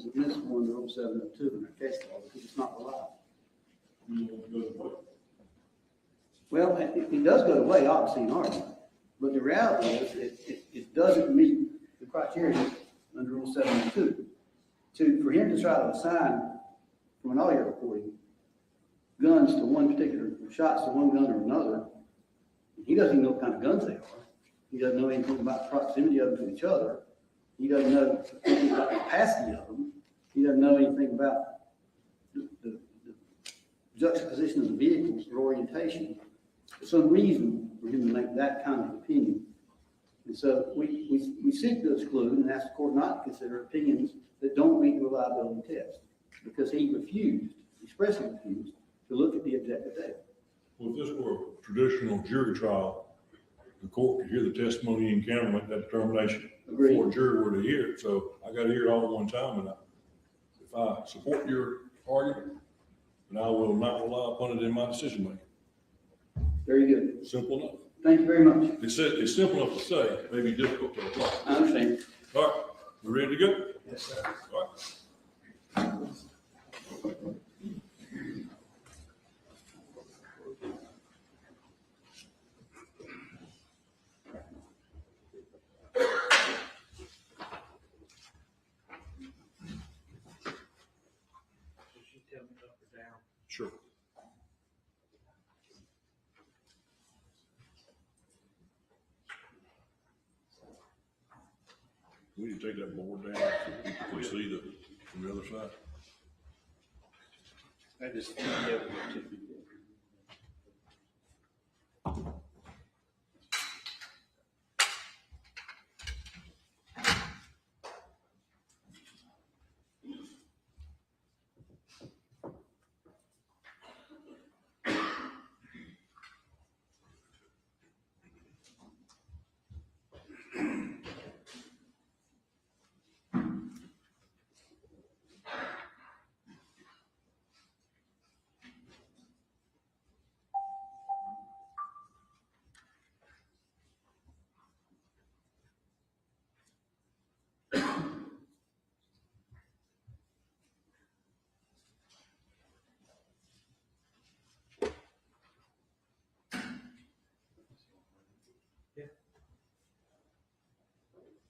is admissible under Rule 702 in our case law because it's not reliable. Well, it does go away, obviously, in argument. But the reality is it doesn't meet the criteria under Rule 702. For him to try to assign from an audio recording guns to one particular, shots to one gun or another, he doesn't even know what kind of guns they are. He doesn't know anything about the proximity of them to each other. He doesn't know anything about the capacity of them. He doesn't know anything about the juxtaposition of the vehicles or orientation. It's unreasonable for him to make that kind of opinion. And so we seek to exclude and ask the court not to consider opinions that don't meet the reliability test because he refused, expressly refused, to look at the objective data. Well, if this were a traditional jury trial, the court could hear the testimony in camera, make that determination. Agreed. Before a jury were to hear it. So I got to hear it all at one time. And if I support your argument, then I will not rely upon it in my decision making. Very good. Simple enough. Thank you very much. It's simple enough to say, it may be difficult to apply. I understand. All right, we ready to go? Yes, sir. All right. Sure. We need to take that board down so we can see from the other side. I just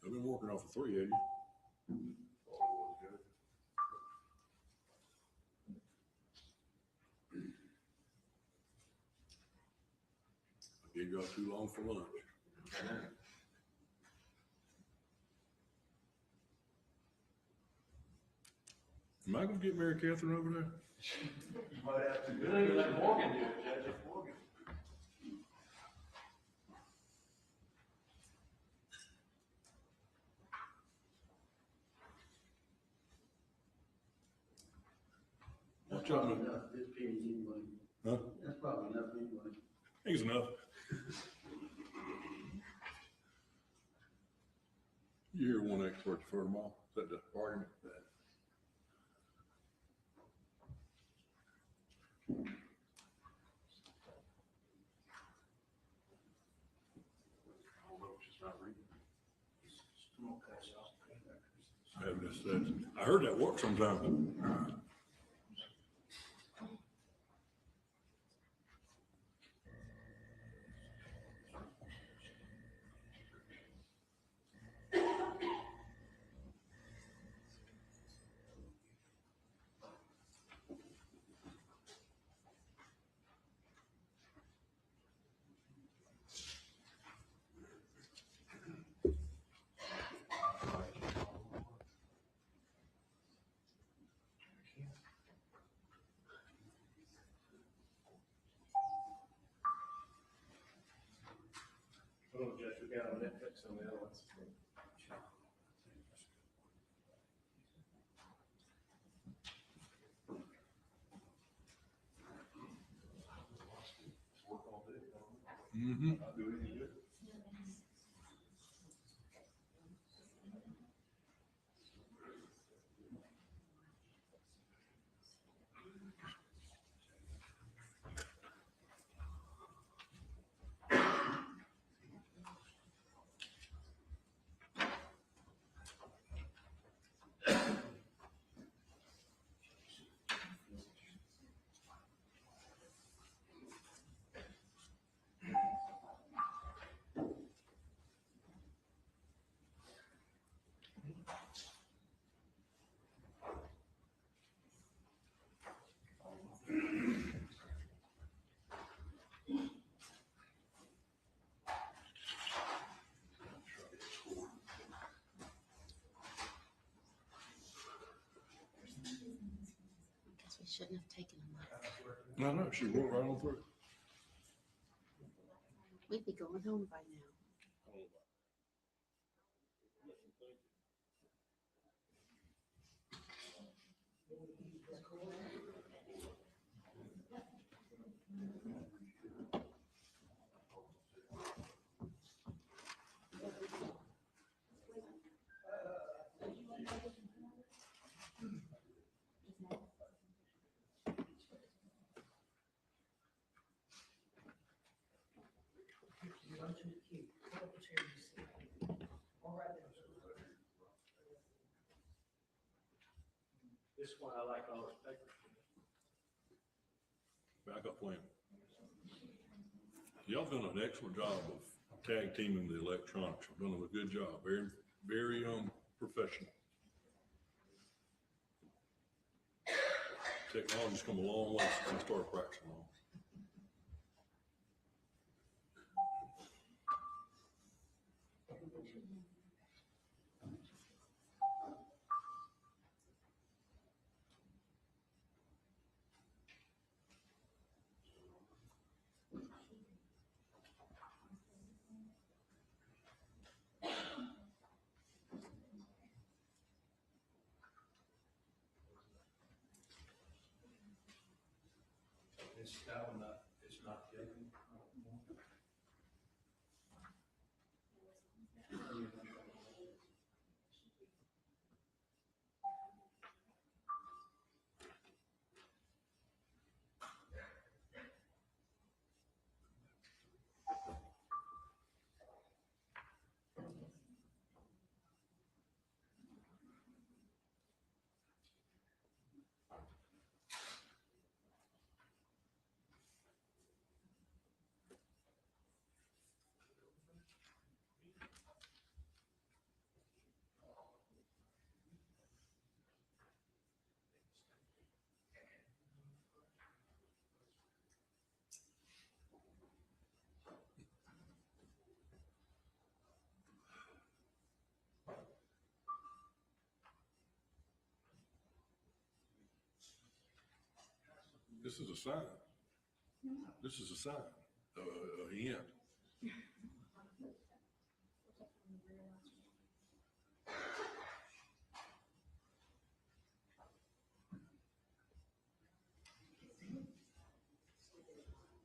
I've been working off of 3, haven't you? You got too long for lunch. Am I going to get Mary Catherine over there? You might have to. Good thing let Morgan do it, Judge. Morgan. That's probably enough. This penny's anyway. Huh? That's probably enough anyway. I think it's enough. You hear one expert for them all. Is that the argument? I heard that work sometimes. Oh, Judge, we got on Netflix on the other ones. Mm-hmm. shouldn't have taken a month. No, she went right on through. We'd be going home by now. This is why I like all this paper. Backup plan. Y'all done an excellent job of tag teaming the electronics. You've done a good job. Very, very, professional. Technology's come a long way since I started practicing on. That one, it's not given. This is a sign. This is a sign, a hint.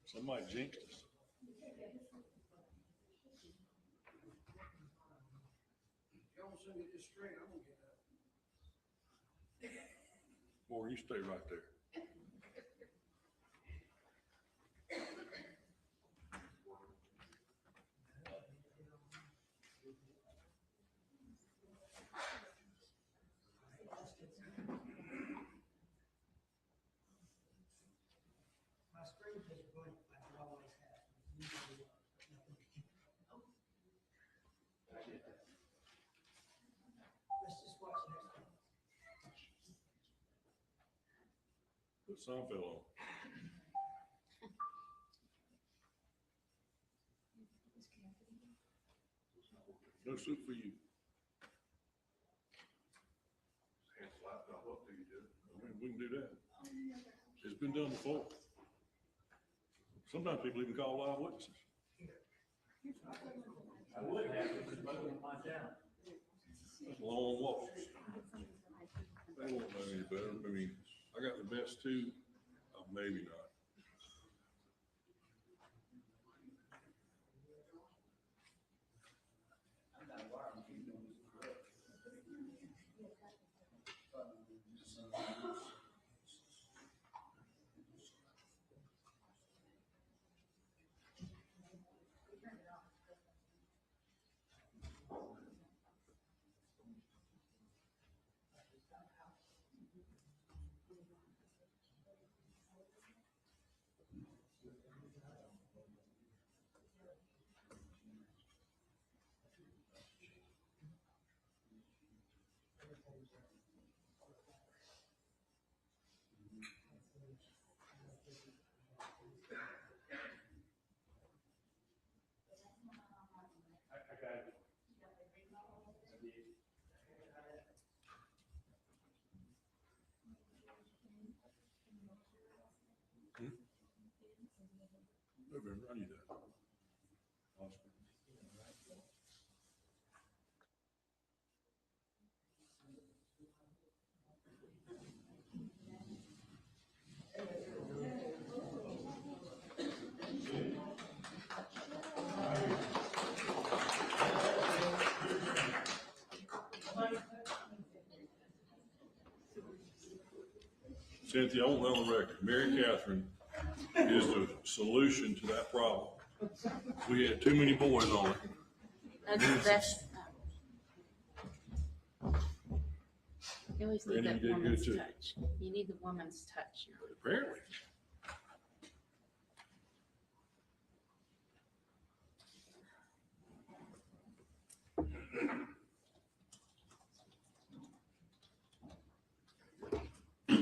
Somebody jinxed us. Y'all send me this string, I'm gonna get up. Boy, you stay right there. My screen is blank, like it always has. Let's just watch the next one. Put Seinfeld on. No soup for you. Hands slapped off, what do you do? I mean, we can do that. It's been done before. Sometimes people even call live witnesses. I would have, because most of them find out. That's long walks. They won't know any better. I mean, I got the best two, maybe not. I'm not wired, I'm keeping on this. I got it. I knew that. Honestly. Cynthia, I want that on the record. Mary Catherine is the solution to that problem. We had too many boys on it. That's, you always need Randy, that you did good woman's too. touch. You need the woman's touch. Apparently.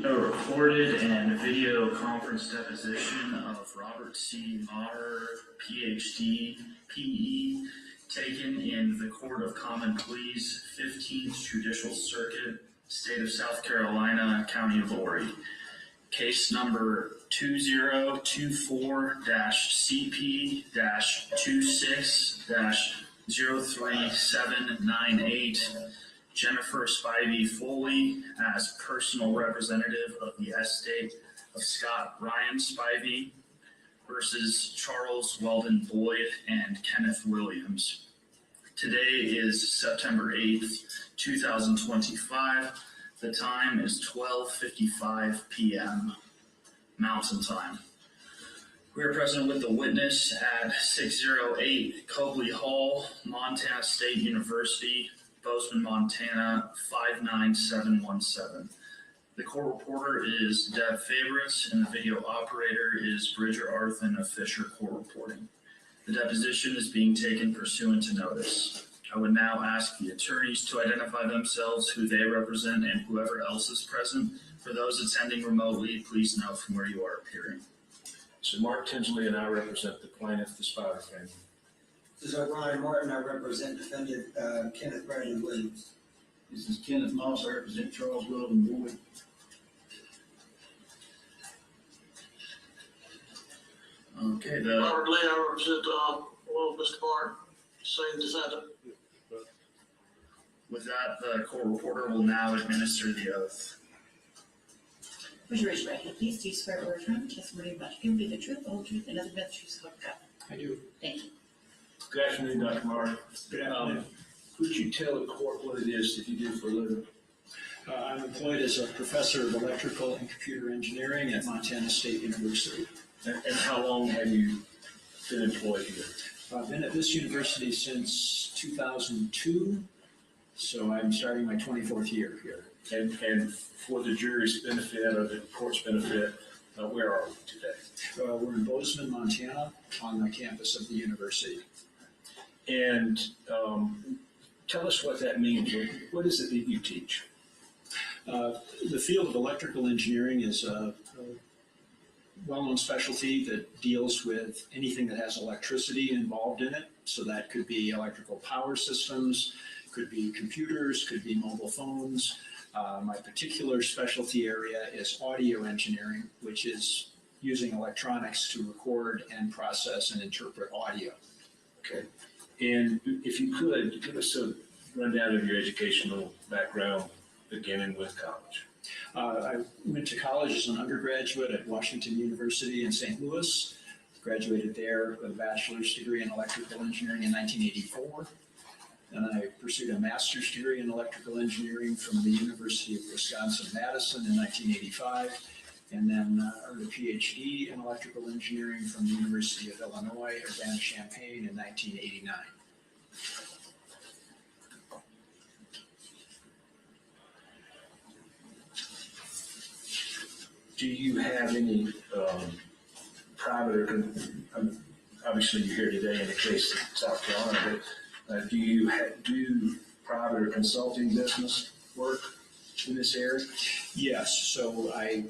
A recorded and video conference deposition of Robert C. Maher, PhD, PE, taken in the Court of Common Pleas, 15th Judicial Circuit, State of South Carolina, County of Horry. Case number 2024-CP-26-03798. Jennifer Spivey Foley as personal representative of the estate of Scott Ryan Spivey versus Charles Weldon Boyd and Kenneth Williams. Today is September 8th, 2025. The time is 12:55 p.m. Mountain Time. We are present with the witness at 608 Cobley Hall, Montana State University, Bozeman, Montana 59717. The court reporter is Deb Favorites and the video operator is Bridger Arthen of Fisher Court Reporting. The deposition is being taken pursuant to notice. I would now ask the attorneys to identify themselves, who they represent, and whoever else is present. For those attending remotely, please note from where you are appearing. So Mark Tinsley and I represent the plaintiff, the Spivey family. This is Ryan Martin. I represent defendant Kenneth Brandon Williams. This is Kenneth Moss, I represent Charles Weldon Boyd. Okay, Robert Lee, I represent, Mr. Clark, same defendant. with that, the court reporter will now administer the oath. Would you raise your right hand, please? Do you swear or affirm the testimony you're about to give will be the truth, the whole truth, and nothing but the truth, so help you God? I do. Thank you. Good afternoon, Dr. Martin. Good afternoon. Would you tell the court what it is that you do for a living? I'm employed as a professor of electrical and computer engineering at Montana State University. And how long have you been employed here? I've been at this university since 2002, so I'm starting my 24th year here. And for the jury's benefit or the court's benefit, where are we today? We're in Bozeman, Montana, on the campus of the university. And tell us what that means. What is it that you teach? The field of electrical engineering is a well-known specialty that deals with anything that has electricity involved in it. So that could be electrical power systems, could be computers, could be mobile phones. My particular specialty area is audio engineering, which is using electronics to record and process and interpret audio. Okay. And if you could, give us a rundown of your educational background, beginning with college. I went to college as an undergraduate at Washington University in St. Louis, graduated there with a bachelor's degree in electrical engineering in 1984. Then I pursued a master's degree in electrical engineering from the University of Wisconsin-Madison in 1985, and then earned a PhD in electrical engineering from the University of Illinois, Urbana-Champaign in 1989. Do you have any private or obviously you're here today in the case of South Carolina, but do you do private or consulting business work in this area? Yes, so I,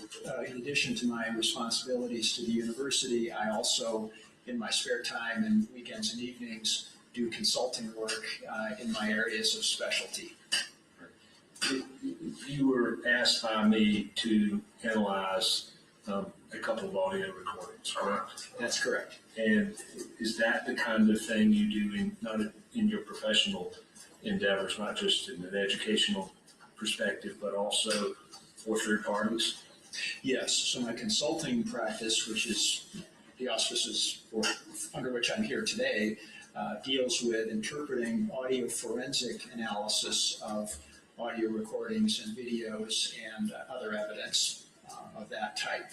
in addition to my responsibilities to the university, I also, in my spare time and weekends and evenings, do consulting work in my areas of specialty. You were asked by me to analyze a couple of audio recordings, correct? That's correct. And is that the kind of thing you do not in your professional endeavors, not just in an educational perspective, but also for third parties? Yes, so my consulting practice, which is the auspices under which I'm here today, deals with interpreting audio forensic analysis of audio recordings and videos and other evidence of that type.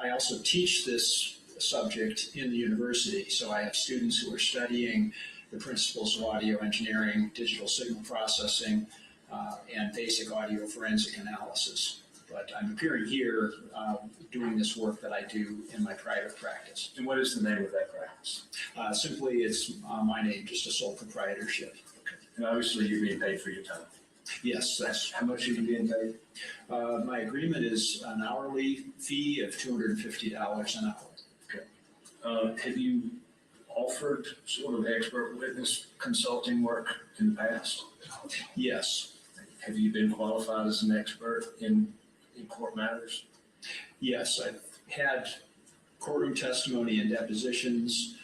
I also teach this subject in the university, so I have students who are studying the principles of audio engineering, digital signal processing, and basic audio forensic analysis. But I'm appearing here doing this work that I do in my private practice. And what is the name of that practice? Simply, it's my name, just a sole proprietorship. Okay. And obviously you're being paid for your time. Yes, that's How much are you being paid? my agreement is an hourly fee of $250 an hour. Have you offered sort of expert witness consulting work in the past? Yes, Have you been qualified as an expert in court matters? yes, I've had courtroom testimony and depositions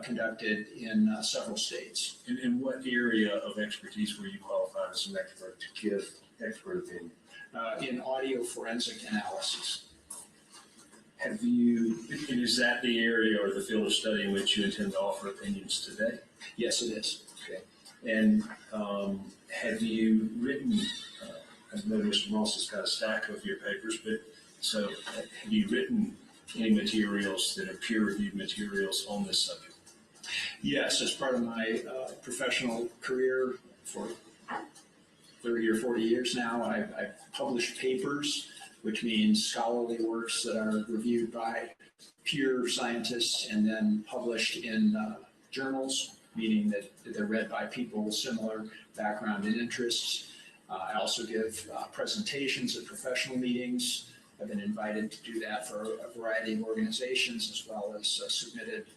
conducted in several states. In what area of expertise were you qualified as an expert to give expert opinion? In audio forensic analysis. Have you, and is that the area or the field of study in which you intend to offer opinions today? Yes, it is. Okay. And have you written, I know Mr. Moss has got a stack of your papers, but so have you written any materials that are peer-reviewed materials on this subject? Yes, as part of my professional career for 30 or 40 years now, I've published papers, which means scholarly works that are reviewed by peer scientists and then published in journals, meaning that they're read by people with similar background and interests. I also give presentations at professional meetings. I've been invited to do that for a variety of organizations, as well as submitted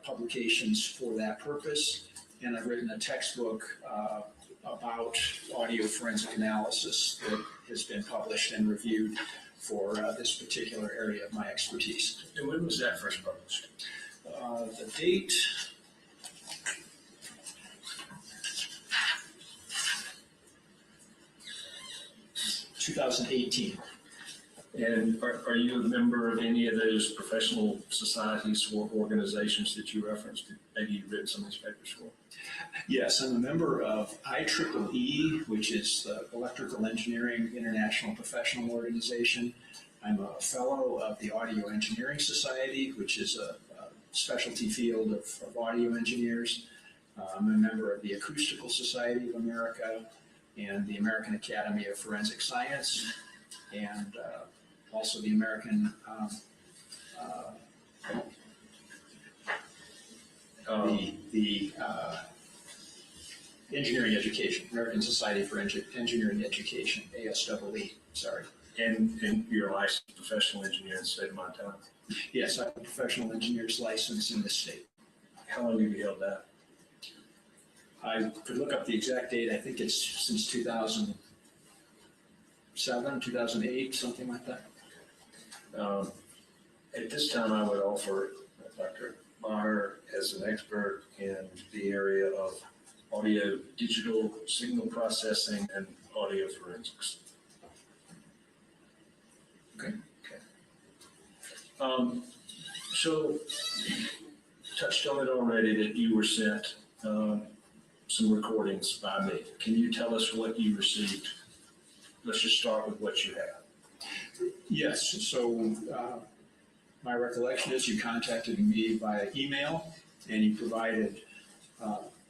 publications for that purpose. And I've written a textbook about audio forensic analysis that has been published and reviewed for this particular area of my expertise. And when was that first published? The date, (2018). And are you a member of any of those professional societies or organizations that you referenced that maybe you've written some of these papers for? Yes, I'm a member of IEEE, which is the Electrical Engineering International Professional Organization. I'm a fellow of the Audio Engineering Society, which is a specialty field of audio engineers. I'm a member of the Acoustical Society of America and the American Academy of Forensic Science, and also the American Engineering Education, American Society for Engineering Education, ASEE, sorry. And you're a licensed professional engineer in the state of Montana? Yes, I have a professional engineer's license in this state. How long have you held that? I could look up the exact date. I think it's since 2007, 2008, something like that. At this time, I would offer Dr. Maher as an expert in the area of audio digital signal processing and audio forensics. Okay. So touched on it already that you were sent some recordings by me. Can you tell us what you received? Let's just start with what you have. Yes, so my recollection is you contacted me via email and you provided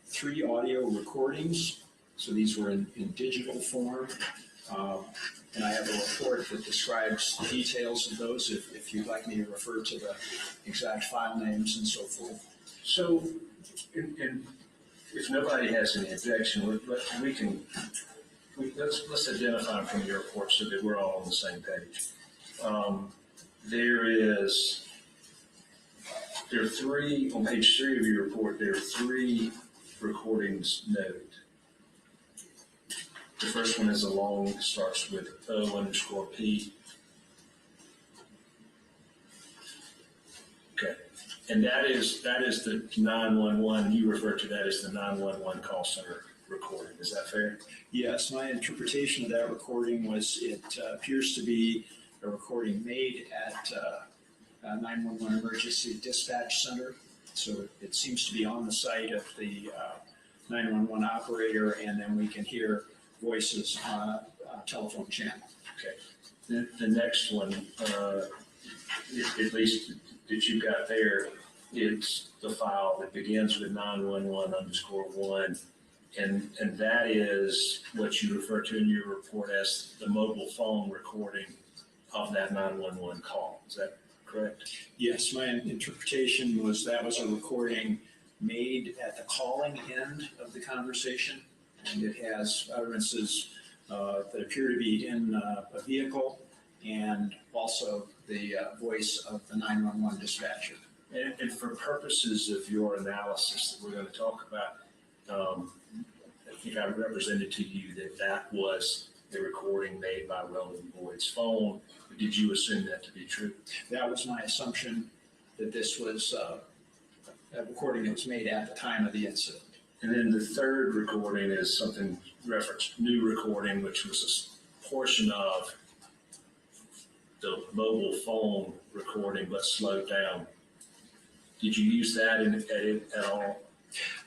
3 audio recordings. So these were in digital form. And I have a report that describes the details of those if you'd like me to refer to the exact file names and so forth. So, and if nobody has any objection, let's identify them from your report so that we're all on the same page. There are 3, on page 3 of your report, there are 3 recordings noted. The first one is starts with O_P. And that is the 911, you refer to that as the 911 call center recording, is that fair? Yes, my interpretation of that recording was it appears to be a recording made at a 911 emergency dispatch center. So it seems to be on the site of the 911 operator, and then we can hear voices on a telephone channel. Okay. The next one, at least that you've got there, it's the file that begins with 911_1, and that is what you refer to in your report as the mobile phone recording of that 911 call. Is that correct? Yes, my interpretation was that was a recording made at the calling end of the conversation, and it has utterances that appear to be in a vehicle, and also the voice of the 911 dispatcher. And for purposes of your analysis that we're going to talk about, I think I represented to you that that was the recording made by Weldon Boyd's phone. Did you assume that to be true? That was my assumption, that this was a recording that was made at the time of the incident. And then the third recording is something referenced, new recording, which was a portion of the mobile phone recording, but slowed down. Did you use that in edit at all?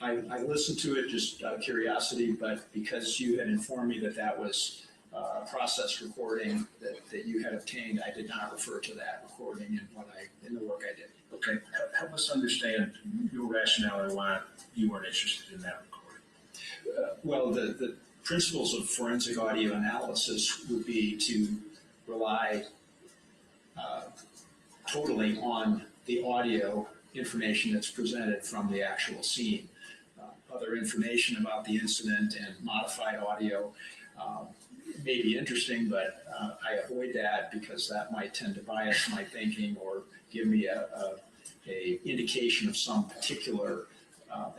I listened to it just out of curiosity, but because you had informed me that that was a process recording that you had obtained, I did not refer to that recording in the work I did. Okay, help us understand your rationale and why you weren't interested in that recording. Well, the principles of forensic audio analysis would be to rely totally on the audio information that's presented from the actual scene. Other information about the incident and modified audio may be interesting, but I avoid that because that might tend to bias my thinking or give me a indication of some particular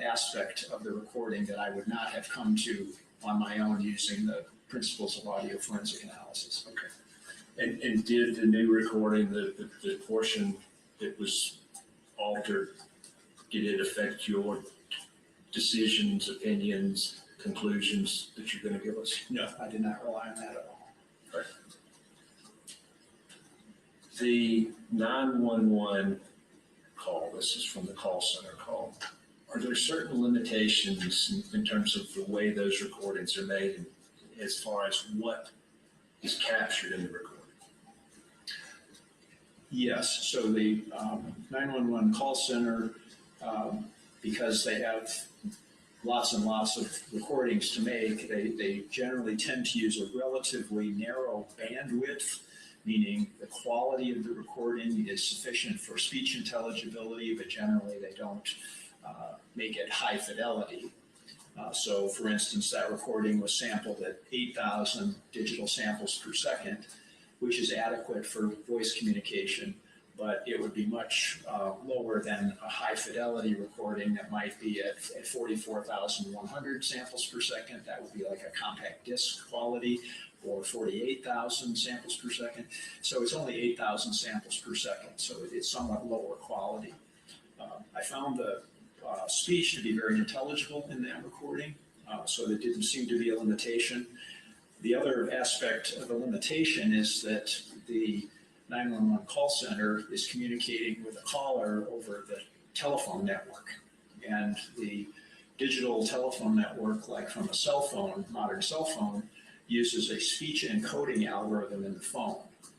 aspect of the recording that I would not have come to on my own using the principles of audio forensic analysis. Okay. And did the new recording, the portion that was altered, did it affect your decisions, opinions, conclusions that you're going to give us? No, I did not rely on that at all. Right. The 911 call, this is from the call center call. Are there certain limitations in terms of the way those recordings are made as far as what is captured in the recording? Yes, so the 911 call center, because they have lots and lots of recordings to make, they generally tend to use a relatively narrow bandwidth, meaning the quality of the recording is sufficient for speech intelligibility, but generally they don't make it high fidelity. So for instance, that recording was sampled at 8,000 digital samples per second, which is adequate for voice communication, but it would be much lower than a high fidelity recording that might be at 44,100 samples per second. That would be like a compact disc quality, or 48,000 samples per second. So it's only 8,000 samples per second, so it's somewhat lower quality. I found the speech to be very intelligible in that recording, so there didn't seem to be a limitation. The other aspect of the limitation is that the 911 call center is communicating with a caller over the telephone network. And the digital telephone network, like from a cell phone, modern cell phone, uses a speech encoding algorithm in the phone.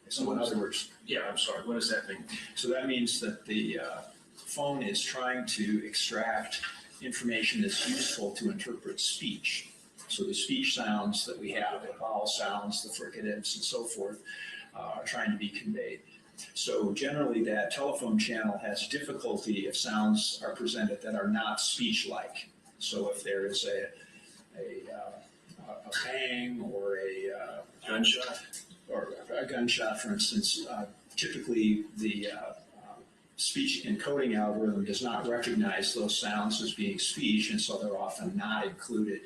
So in other words, Yeah, I'm sorry, what does that mean? so that means that the phone is trying to extract information that's useful to interpret speech. So the speech sounds that we have, the vowel sounds, the fricatives, and so forth, are trying to be conveyed. So generally that telephone channel has difficulty if sounds are presented that are not speech-like. So if there is a bang or a Gunshot? or a gunshot, for instance, typically the speech encoding algorithm does not recognize those sounds as being speech, and so they're often not included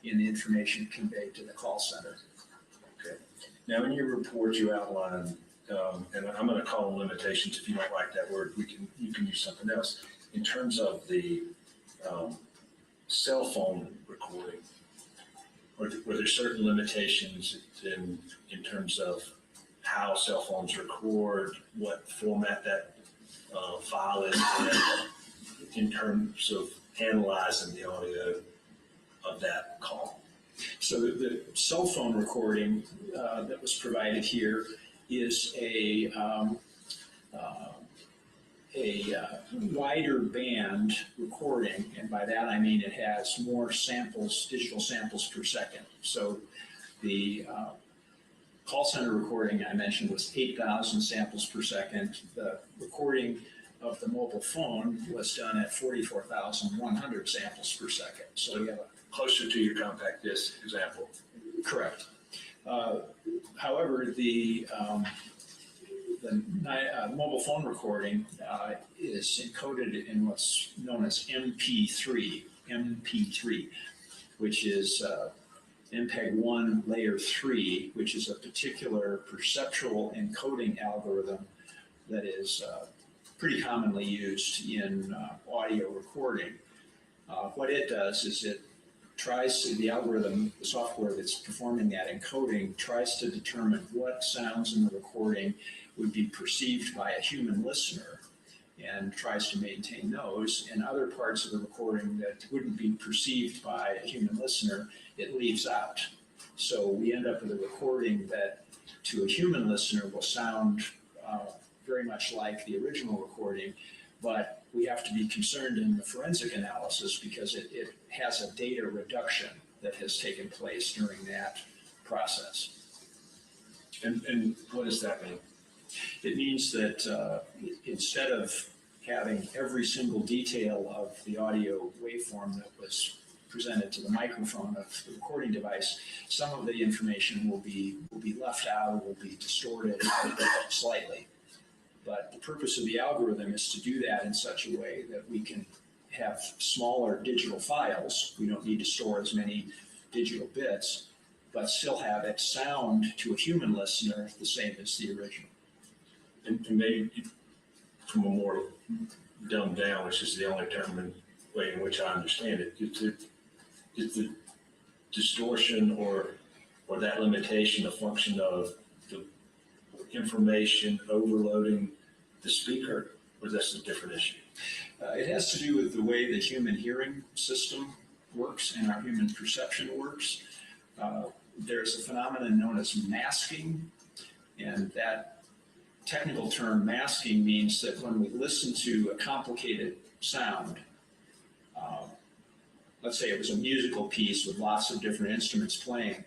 in the information conveyed to the call center. Okay. Now, in your report, you outline and I'm gonna call them limitations, if you don't like that word, you can use something else. In terms of the, cell phone recording, were there certain limitations in terms of how cell phones record, what format that, file is in terms of analyzing the audio of that call? So the cell phone recording that was provided here is a wider band recording, and by that I mean it has more samples, digital samples per second. So the call center recording I mentioned was 8,000 samples per second. The recording of the mobile phone was done at 44,100 samples per second. So we have closer to your compact disc example. Correct. However, the mobile phone recording is encoded in what's known as MP3, which is MPEG-1 layer 3, which is a particular perceptual encoding algorithm that is pretty commonly used in audio recording. What it does is it the algorithm, the software that's performing that encoding, tries to determine what sounds in the recording would be perceived by a human listener and tries to maintain those. And other parts of the recording that wouldn't be perceived by a human listener, it leaves out. So we end up with a recording that to a human listener will sound very much like the original recording, but we have to be concerned in the forensic analysis because it has a data reduction that has taken place during that process. And what does that mean? It means that instead of having every single detail of the audio waveform that was presented to the microphone of the recording device, some of the information will be left out, will be distorted slightly. But the purpose of the algorithm is to do that in such a way that we can have smaller digital files. We don't need to store as many digital bits, but still have it sound to a human listener the same as the original. And maybe from a more dumbed down, which is the only term and way in which I understand it, is the distortion or that limitation a function of the information overloading the speaker, or that's a different issue? It has to do with the way the human hearing system works and our human perception works. There's a phenomenon known as masking, and that technical term masking means that when we listen to a complicated sound, let's say it was a musical piece with lots of different instruments playing,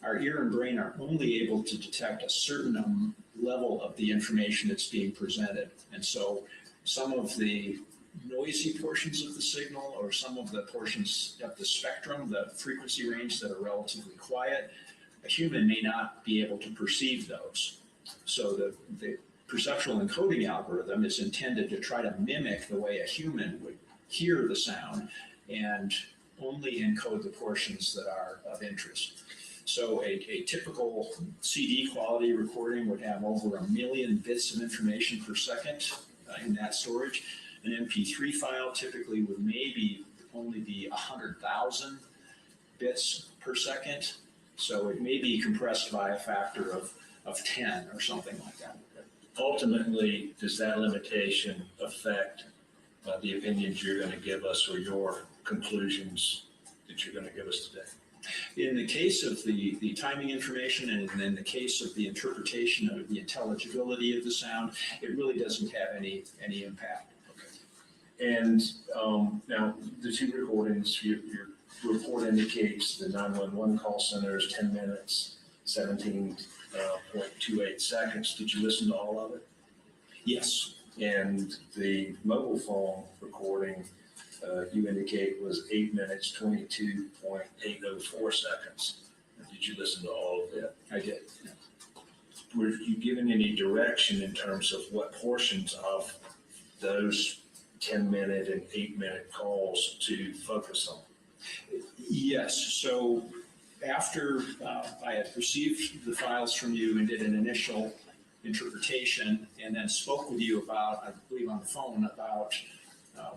our ear and brain are only able to detect a certain level of the information that's being presented. And so some of the noisy portions of the signal or some of the portions of the spectrum, the frequency range that are relatively quiet, a human may not be able to perceive those. So the perceptual encoding algorithm is intended to try to mimic the way a human would hear the sound and only encode the portions that are of interest. So a typical CD quality recording would have over 1 million bits of information per second in that storage. An MP3 file typically would maybe only be 100,000 bits per second. So it may be compressed by a factor of 10 or something like that. Ultimately, does that limitation affect the opinions you're going to give us or your conclusions that you're going to give us today? In the case of the timing information and in the case of the interpretation of the intelligibility of the sound, it really doesn't have any impact. Okay. And now the two recordings, your report indicates the 911 call center is 10 minutes, 17.28 seconds. Did you listen to all of it? Yes. And the mobile phone recording you indicate was 8 minutes, 22.804 seconds. Did you listen to all of it? I did. Yeah. Were you given any direction in terms of what portions of those 10-minute and 8-minute calls to focus on? Yes. So after I had received the files from you and did an initial interpretation, and then spoke with you about, I believe on the phone, about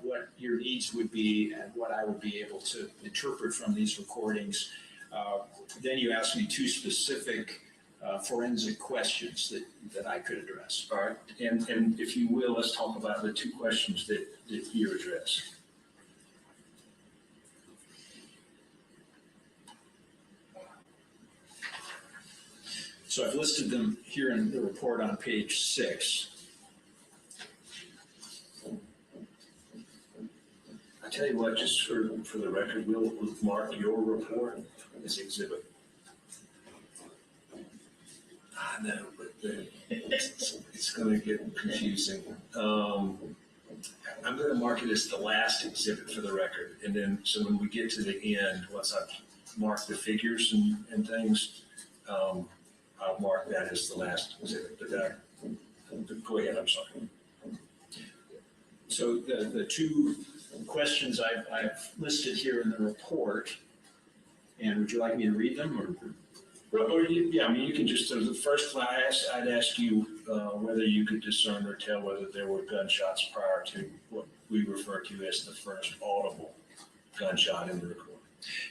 what your needs would be and what I would be able to interpret from these recordings. Then you asked me two specific forensic questions that I could address. All right, and if you will, let's talk about the two questions that you addressed. So I've listed them here in the report on page 6. I tell you what, just for the record, we'll mark your report as exhibit. I know, but it's going to get confusing. I'm going to mark it as the last exhibit for the record, and then so when we get to the end, once I've marked the figures and things, I'll mark that as the last exhibit. But go ahead, I'm sorry. So the two questions I've listed here in the report, and would you like me to read them or? Yeah, I mean, you can just, the first I'd ask you whether you could discern or tell whether there were gunshots prior to what we refer to as the first audible gunshot in the recording.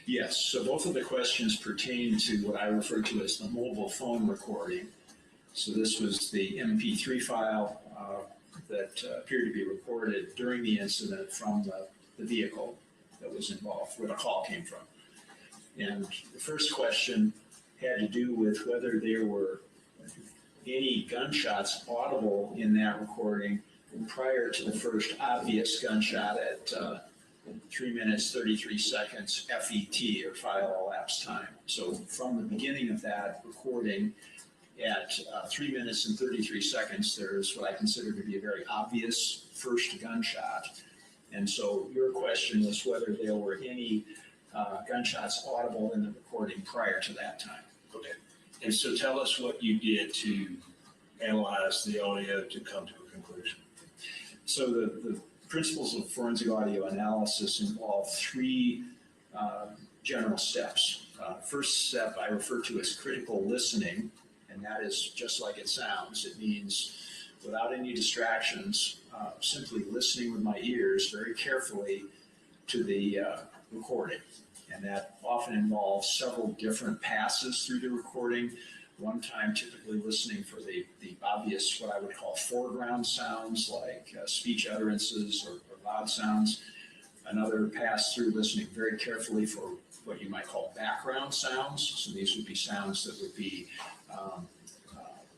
Yes, so both of the questions pertain to what I refer to as the mobile phone recording. So this was the MP3 file that appeared to be recorded during the incident from the vehicle that was involved, where the call came from. And the first question had to do with whether there were any gunshots audible in that recording prior to the first obvious gunshot at 3 minutes, 33 seconds FET, or file elapsed time. So from the beginning of that recording at 3 minutes and 33 seconds, there's what I consider to be a very obvious first gunshot. And so your question was whether there were any gunshots audible in the recording prior to that time. Okay. And so tell us what you did to analyze the audio to come to a conclusion. So the principles of forensic audio analysis involve 3 general steps. First step I refer to as critical listening, and that is just like it sounds. It means without any distractions, simply listening with my ears very carefully to the recording. And that often involves several different passes through the recording. One time typically listening for the obvious, what I would call foreground sounds, like speech utterances or loud sounds. Another pass through listening very carefully for what you might call background sounds. So these would be sounds that would be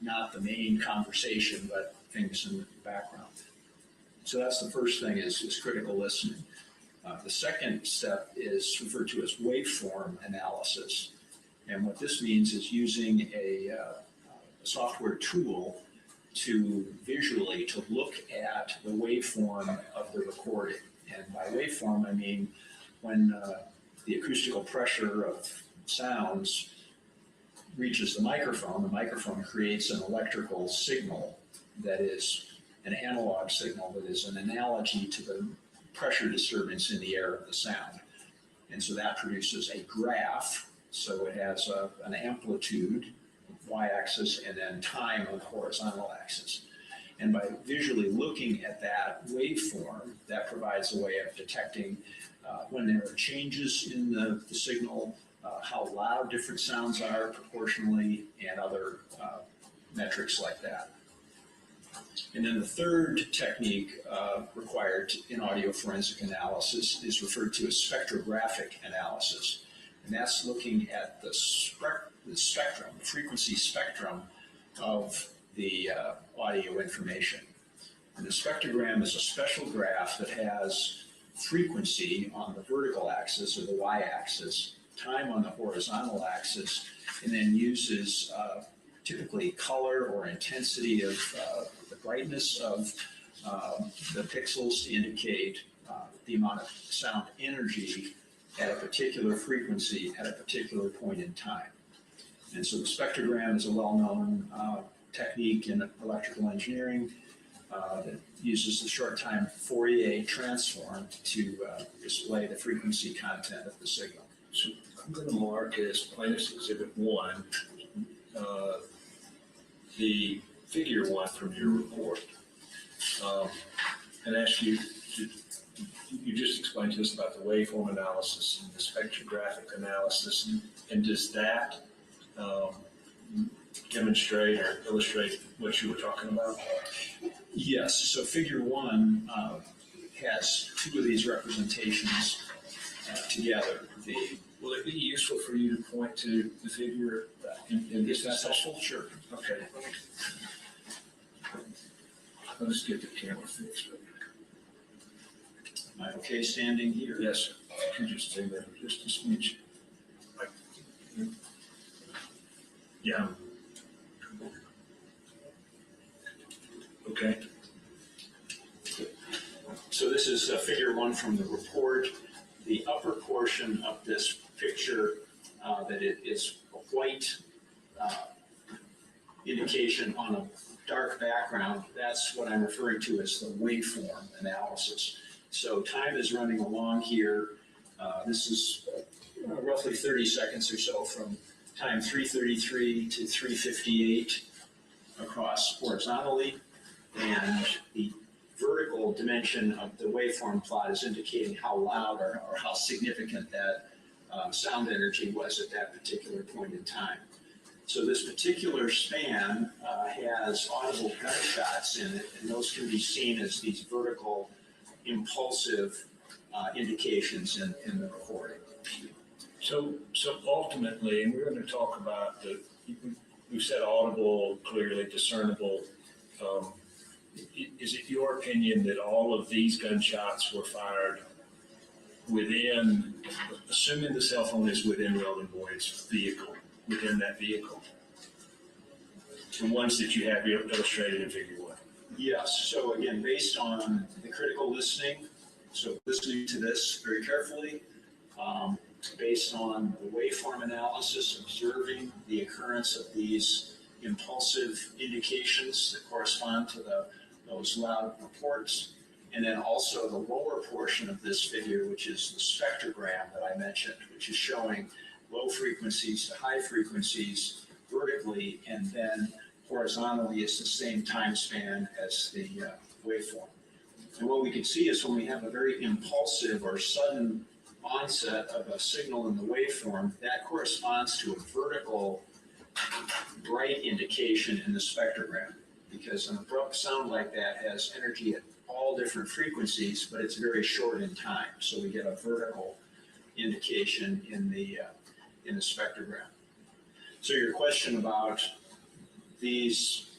not the main conversation, but things in the background. So that's the first thing is critical listening. The second step is referred to as waveform analysis. And what this means is using a software tool to visually to look at the waveform of the recording. And by waveform, I mean when the acoustical pressure of sounds reaches the microphone creates an electrical signal that is an analog signal that is an analogy to the pressure disturbance in the air of the sound. And so that produces a graph. So it has an amplitude, y-axis, and then time on the horizontal axis. And by visually looking at that waveform, that provides a way of detecting when there are changes in the signal, how loud different sounds are proportionally, and other metrics like that. And then the third technique required in audio forensic analysis is referred to as spectrographic analysis. And that's looking at the spectrum, the frequency spectrum of the audio information. And the spectrogram is a special graph that has frequency on the vertical axis or the y-axis, time on the horizontal axis, and then uses typically color or intensity of the brightness of the pixels to indicate the amount of sound energy at a particular frequency at a particular point in time. And so the spectrogram is a well-known technique in electrical engineering that uses the short time Fourier transform to display the frequency content of the signal. So I'm going to mark as Plaintiff's Exhibit 1 the figure 1 from your report, and ask you to, you just explained to us about the waveform analysis and the spectrographic analysis, and does that demonstrate or illustrate what you were talking about? Yes, so figure 1 has 2 of these representations together. Will it be useful for you to point to the figure in this session? Sure. Okay. I'll just get the camera fixed. Am I okay standing here? Yes, sir. Could you just stay there just a smidge? Yeah. Okay. So this is figure 1 from the report. The upper portion of this picture, that it is a white indication on a dark background, that's what I'm referring to as the waveform analysis. So time is running along here. This is roughly 30 seconds or so from time 333 to 358 across horizontally, and the vertical dimension of the waveform plot is indicating how loud or how significant that sound energy was at that particular point in time. So this particular span has audible gunshots in it, and those can be seen as these vertical impulsive indications in the recording. So ultimately, and we're going to talk about we said audible, clearly discernible. Is it your opinion that all of these gunshots were fired within, assuming the cell phone is within Weldon Boyd's vehicle, within that vehicle? The ones that you have illustrated in figure 1? Yes, so again, based on the critical listening, so listening to this very carefully, based on the waveform analysis, observing the occurrence of these impulsive indications that correspond to those loud reports, and then also the lower portion of this figure, which is the spectrogram that I mentioned, which is showing low frequencies to high frequencies vertically, and then horizontally is the same time span as the waveform. And what we can see is when we have a very impulsive or sudden onset of a signal in the waveform, that corresponds to a vertical bright indication in the spectrogram, because an abrupt sound like that has energy at all different frequencies, but it's very short in time. So we get a vertical indication in the spectrogram. So your question about these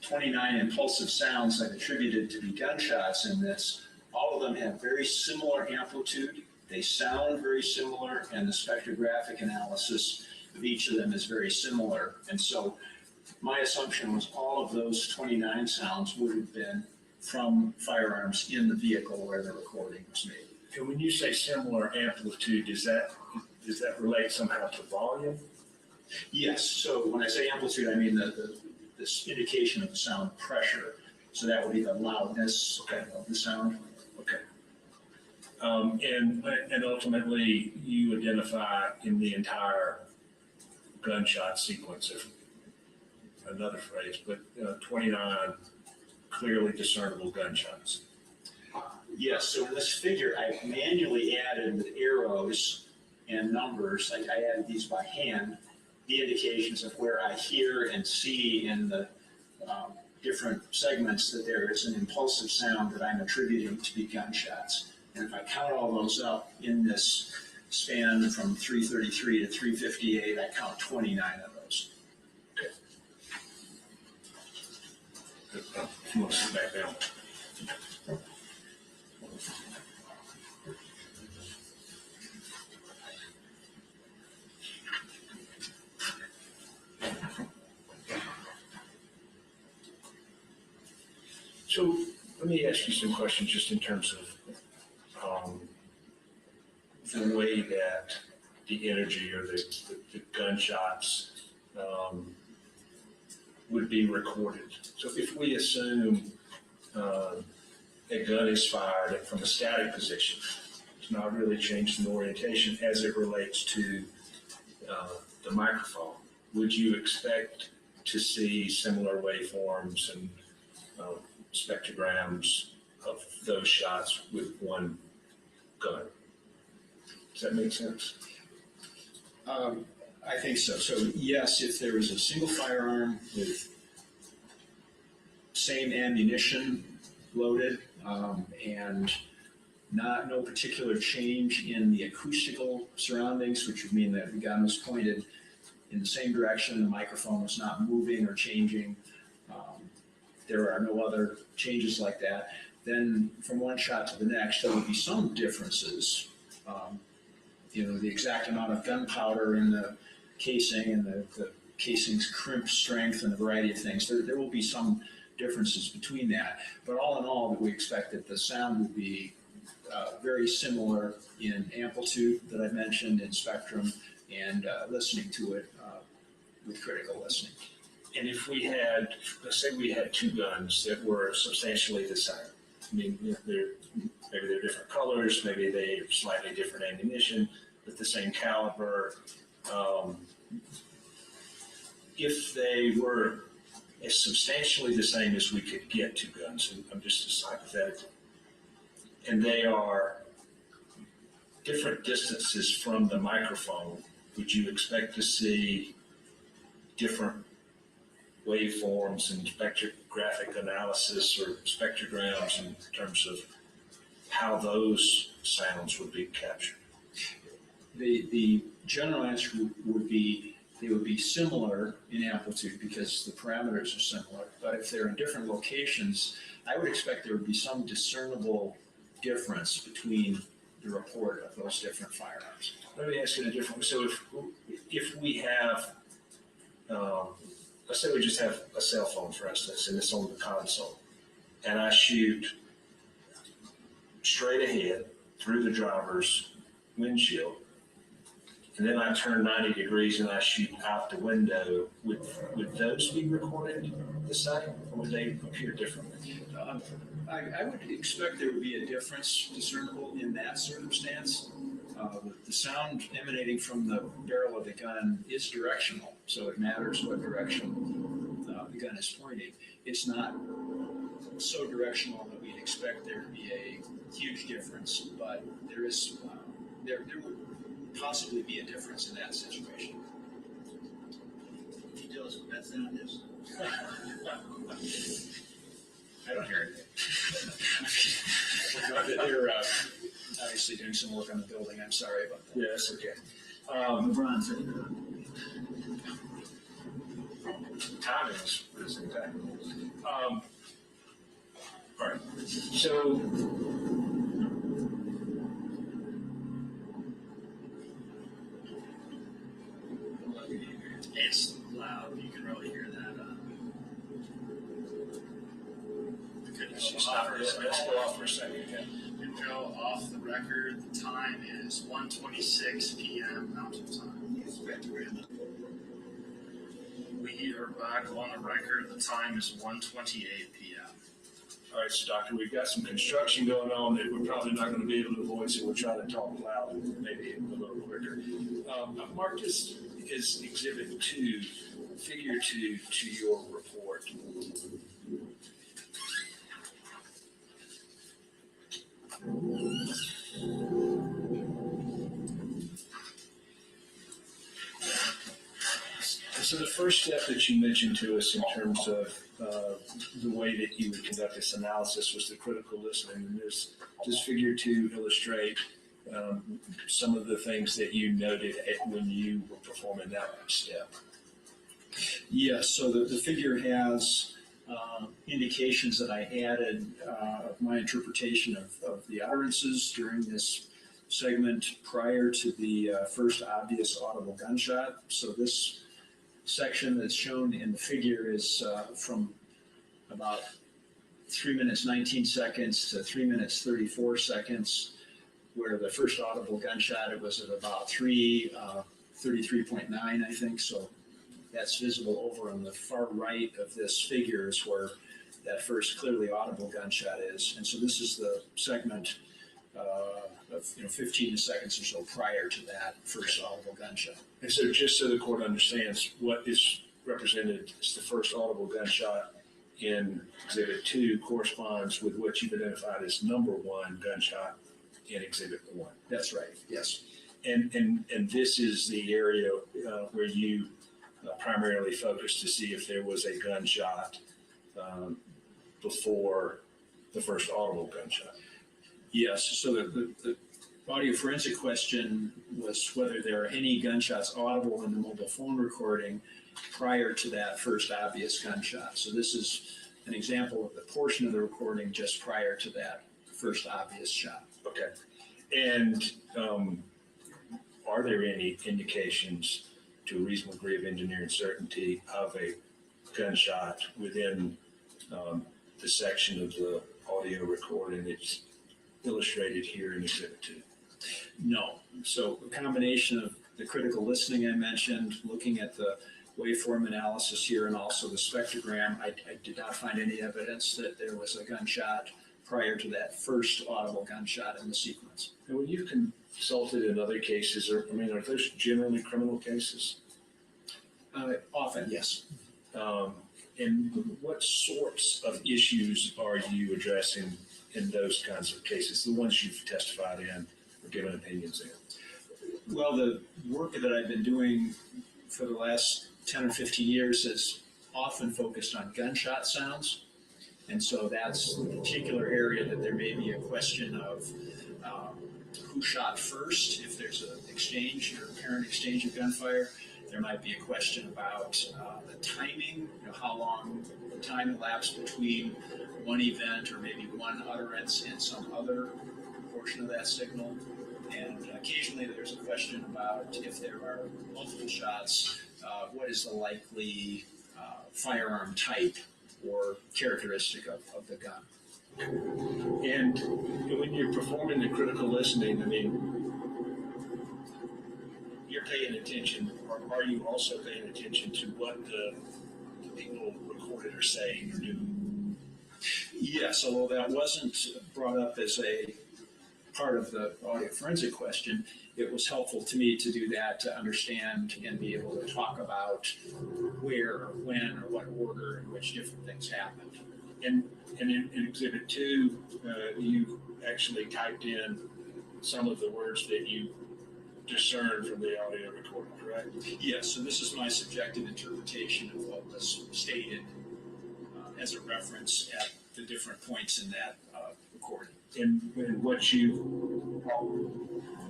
29 impulsive sounds I've attributed to be gunshots in this, all of them have very similar amplitude. They sound very similar, and the spectrographic analysis of each of them is very similar. And so my assumption was all of those 29 sounds would have been from firearms in the vehicle where the recording was made. And when you say similar amplitude, does that relate somehow to volume? Yes, so when I say amplitude, I mean this indication of the sound pressure. So that would be the loudness of the sound. Okay. And ultimately, you identify in the entire gunshot sequence, if another phrase, but 29 clearly discernible gunshots. Yes, so in this figure, I manually added with arrows and numbers, I added these by hand, the indications of where I hear and see in the different segments that there is an impulsive sound that I'm attributing to be gunshots. And if I count all those up in this span from 333 to 358, I count 29 of those. Okay. If you want to sit back down. So let me ask you some questions just in terms of the way that the energy or the gunshots would be recorded. So if we assume a gun is fired from a static position, it's not really changed in orientation as it relates to the microphone, would you expect to see similar waveforms and spectrograms of those shots with one gun. Does that make sense? I think so. So yes, if there is a single firearm with same ammunition loaded, and no particular change in the acoustical surroundings, which would mean that the gun was pointed in the same direction, the microphone was not moving or changing, there are no other changes like that, then from one shot to the next, there will be some differences. The exact amount of gunpowder in the casing and the casing's crimp strength and a variety of things. There will be some differences between that. But all in all, we expect that the sound will be very similar in amplitude that I mentioned, in spectrum, and listening to it with critical listening. And if we had, let's say we had two guns that were substantially the same. I mean, maybe they're different colors, maybe they're slightly different ammunition, but the same caliber. If they were as substantially the same as we could get two guns, and I'm just hypothetical, and they are different distances from the microphone, would you expect to see different waveforms and spectrographic analysis or spectrograms in terms of how those sounds would be captured? The general answer would be they would be similar in amplitude because the parameters are similar. But if they're in different locations, I would expect there would be some discernible difference between the report of those different firearms. Let me ask you a different way. So if we have, let's say we just have a cell phone, for instance, and it's on the console, and I shoot straight ahead through the driver's windshield, and then I turn 90 degrees and I shoot out the window, would those be recorded the same, or would they appear differently? I would expect there would be a difference discernible in that circumstance. The sound emanating from the barrel of the gun is directional, so it matters what direction the gun is pointing. It's not so directional that we'd expect there to be a huge difference, but there would possibly be a difference in that situation. Can you tell us what that sound is? I don't hear anything. They're obviously doing some work on the building. I'm sorry about that. Yeah, that's okay. Brian said Timing is intact. All right. So It's loud. You can really hear that. let's go off for a second. Okay. Intro off the record. The time is 1:26 p.m. Mountain Time. We are back on the record. The time is 1:28 p.m. All right, so Doctor, we've got some construction going on that we're probably not going to be able to avoid, so we're trying to talk loud and maybe a little quicker. I've marked this as Exhibit 2, Figure 2 to your report. So the first step that you mentioned to us in terms of the way that you would conduct this analysis was the critical listening. And there's this figure to illustrate some of the things that you noted when you were performing that step. Yes, so the figure has indications that I added of my interpretation of the utterances during this segment prior to the first obvious audible gunshot. So this section that's shown in the figure is from about 3 minutes 19 seconds to 3 minutes 34 seconds, where the first audible gunshot, it was at about 33.9, I think. So that's visible over on the far right of this figure is where that first clearly audible gunshot is. And so this is the segment of 15 seconds or so prior to that first audible gunshot. And so just so the court understands, what is represented as the first audible gunshot in Exhibit 2 corresponds with what you've identified as number 1 gunshot in Exhibit 1. That's right, yes. And this is the area where you primarily focused to see if there was a gunshot before the first audible gunshot. Yes, so the audio forensic question was whether there are any gunshots audible in the mobile phone recording prior to that first obvious gunshot. So this is an example of the portion of the recording just prior to that first obvious shot. Okay. And are there any indications to a reasonable degree of engineering certainty of a gunshot within the section of the audio recording that's illustrated here in Exhibit 2? No. So a combination of the critical listening I mentioned, looking at the waveform analysis here and also the spectrogram, I did not find any evidence that there was a gunshot prior to that first audible gunshot in the sequence. And when you've consulted in other cases, are those generally criminal cases? Often, yes. And what sorts of issues are you addressing in those kinds of cases, the ones you've testified in or given opinions in? Well, the work that I've been doing for the last 10 or 15 years has often focused on gunshot sounds. And so that's the particular area that there may be a question of who shot first. If there's an exchange or apparent exchange of gunfire, there might be a question about the timing, how long the time elapsed between one event or maybe one utterance and some other portion of that signal. And occasionally there's a question about if there are multiple shots, what is the likely firearm type or characteristic of the gun. And when you're performing the critical listening, you're paying attention, or are you also paying attention to what the people recorded are saying or doing? Yes, although that wasn't brought up as a part of the audio forensic question, it was helpful to me to do that, to understand and be able to talk about where or when or what order in which different things happened. And in Exhibit 2, you actually typed in some of the words that you discerned from the audio recording, correct? Yes, so this is my subjective interpretation of what was stated as a reference at the different points in that recording. And what you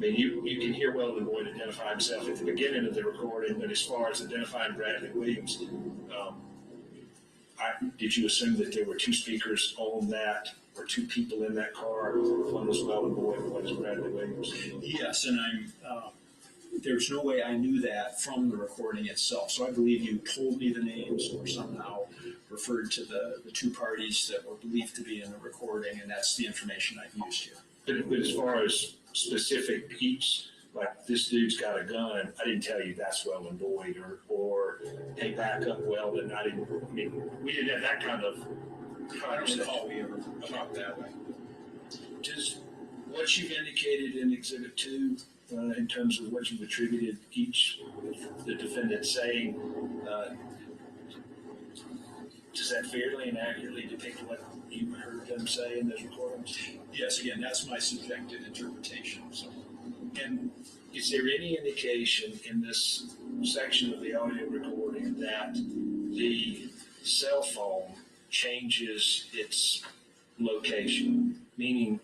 can hear Weldon Boyd identify himself at the beginning of the recording, but as far as identifying Bradley Williams, did you assume that there were two speakers on that, or two people in that car? One was Weldon Boyd and one was Bradley Williams? Yes, and there's no way I knew that from the recording itself. So I believe you told me the names or somehow referred to the two parties that were believed to be in the recording, and that's the information I've used here. But as far as specific each, like this dude's got a gun, I didn't tell you that's Weldon Boyd, or hey, back up Weldon. We didn't have that kind of conversation. I don't recall we ever talked that way. Does what you've indicated in Exhibit 2, in terms of what you've attributed each the defendant saying, does that fairly and accurately depict what you heard them say in those recordings? Yes, again, that's my subjective interpretation. So. And is there any indication in this section of the audio recording that the cell phone changes its location, meaning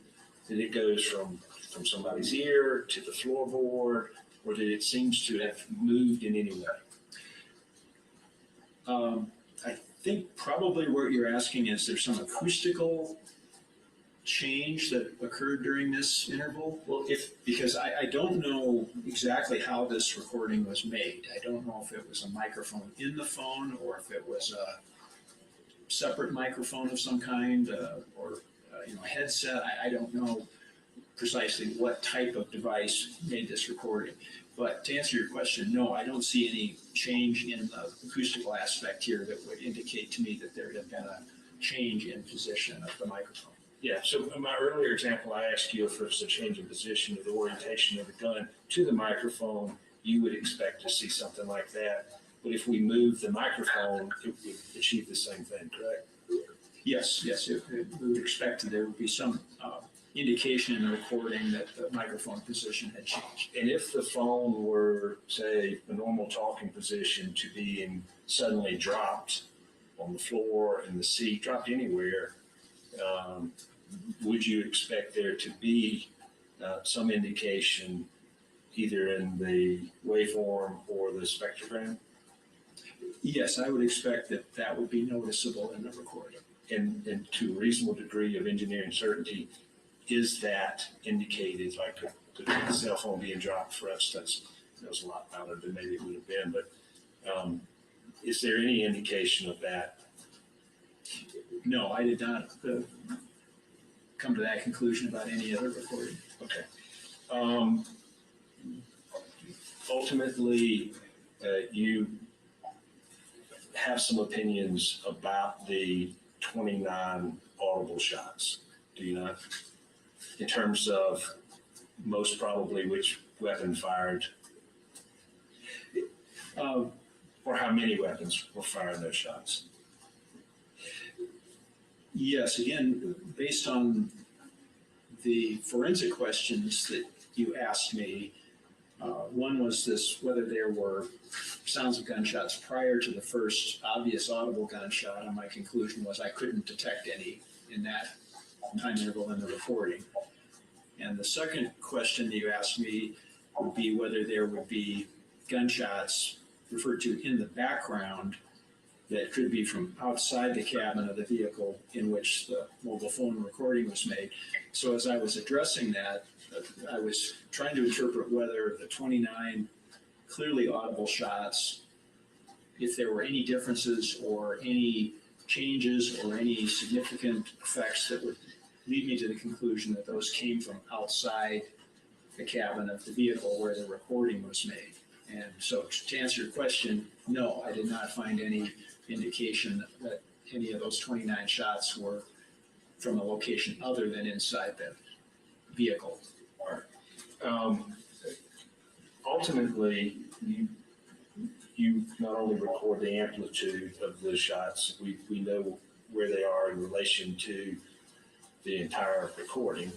that it goes from somebody's ear to the floorboard, or that it seems to have moved in any way? I think probably what you're asking is there's some acoustical change that occurred during this interval? Well, because I don't know exactly how this recording was made. I don't know if it was a microphone in the phone or if it was a separate microphone of some kind or a headset. I don't know precisely what type of device made this recording. But to answer your question, no, I don't see any change in the acoustical aspect here that would indicate to me that there had been a change in position of the microphone. Yeah, so in my earlier example, I asked you if there was a change in position of the orientation of the gun to the microphone. You would expect to see something like that. But if we move the microphone, it would achieve the same thing, correct? Yes, we would expect that there would be some indication in the recording that the microphone position had changed. And if the phone were, say, a normal talking position to being suddenly dropped on the floor, in the seat, dropped anywhere, would you expect there to be some indication either in the waveform or the spectrogram? Yes, I would expect that that would be noticeable in the recording. And to a reasonable degree of engineering certainty, is that indicated, like the cell phone being dropped, for instance? That was a lot louder than maybe it would have been, but is there any indication of that? No, I did not come to that conclusion about any other recording. Okay. Ultimately, you have some opinions about the 29 audible shots, do you not? In terms of most probably which weapon fired, or how many weapons were firing those shots? Yes, again, based on the forensic questions that you asked me, one was this, whether there were sounds of gunshots prior to the first obvious audible gunshot, and my conclusion was I couldn't detect any in that time interval in the recording. And the second question that you asked me would be whether there would be gunshots referred to in the background that could be from outside the cabin of the vehicle in which the mobile phone recording was made. So as I was addressing that, I was trying to interpret whether the 29 clearly audible shots, if there were any differences or any changes or any significant effects that would lead me to the conclusion that those came from outside the cabin of the vehicle where the recording was made. And so to answer your question, no, I did not find any indication that any of those 29 shots were from a location other than inside the vehicle. Ultimately, you not only record the amplitude of the shots, we know where they are in relation to the entire recording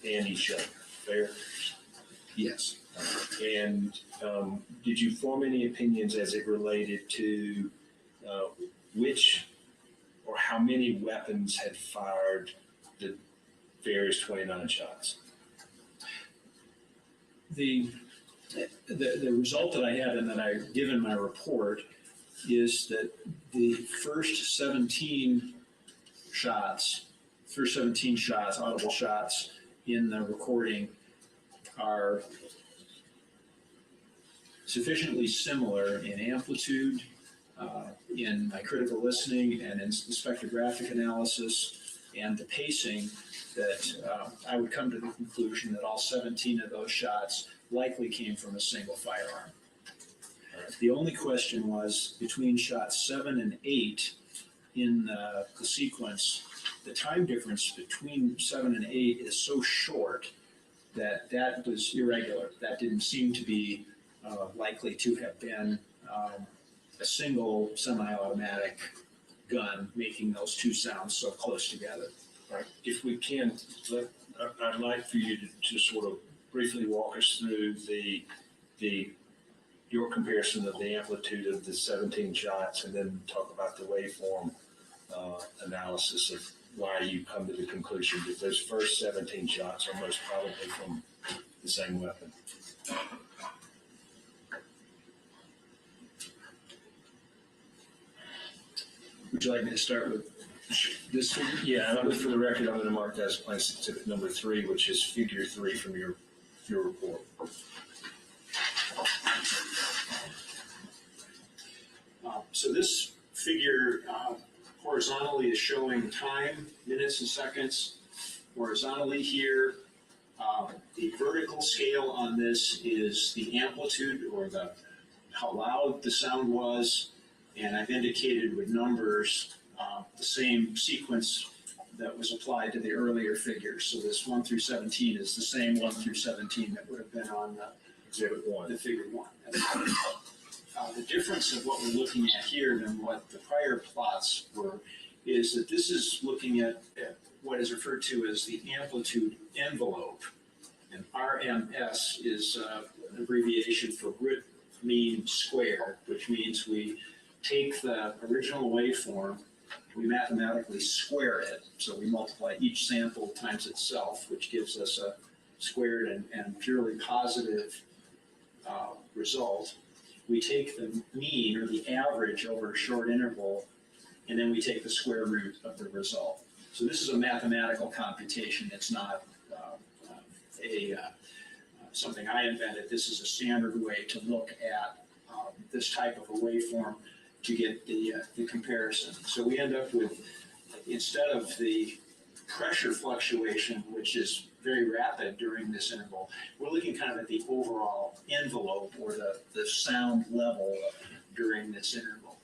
and each other, fair? Yes. And did you form any opinions as it related to which or how many weapons had fired the various 29 shots? The result that I had and that I give in my report is that the first 17 shots, audible shots in the recording are sufficiently similar in amplitude, in my critical listening and in the spectrographic analysis and the pacing that I would come to the conclusion that all 17 of those shots likely came from a single firearm. The only question was between shots 7 and 8 in the sequence, the time difference between 7 and 8 is so short that that was irregular. That didn't seem to be likely to have been a single semi-automatic gun making those two sounds so close together. Right. If we can, I'd like for you to sort of briefly walk us through your comparison of the amplitude of the 17 shots and then talk about the waveform analysis of why you come to the conclusion that those first 17 shots are most probably from the same weapon. Would you like me to start with this figure? Yeah, and for the record, I'm going to mark that as place exhibit number 3, which is figure 3 from your report. So this figure horizontally is showing time, minutes and seconds. Horizontally here, the vertical scale on this is the amplitude or how loud the sound was, and I've indicated with numbers the same sequence that was applied to the earlier figures. So this 1 through 17 is the same 1 through 17 that would have been on Exhibit 1. the figure 1. The difference of what we're looking at here than what the prior plots were is that this is looking at what is referred to as the amplitude envelope. And RMS is an abbreviation for root mean squared, which means we take the original waveform, we mathematically square it. So we multiply each sample times itself, which gives us a squared and purely positive result. We take the mean or the average over a short interval, and then we take the square root of the result. So this is a mathematical computation. It's not something I invented. This is a standard way to look at this type of a waveform to get the comparison. So we end up with, instead of the pressure fluctuation, which is very rapid during this interval, we're looking kind of at the overall envelope or the sound level during this interval.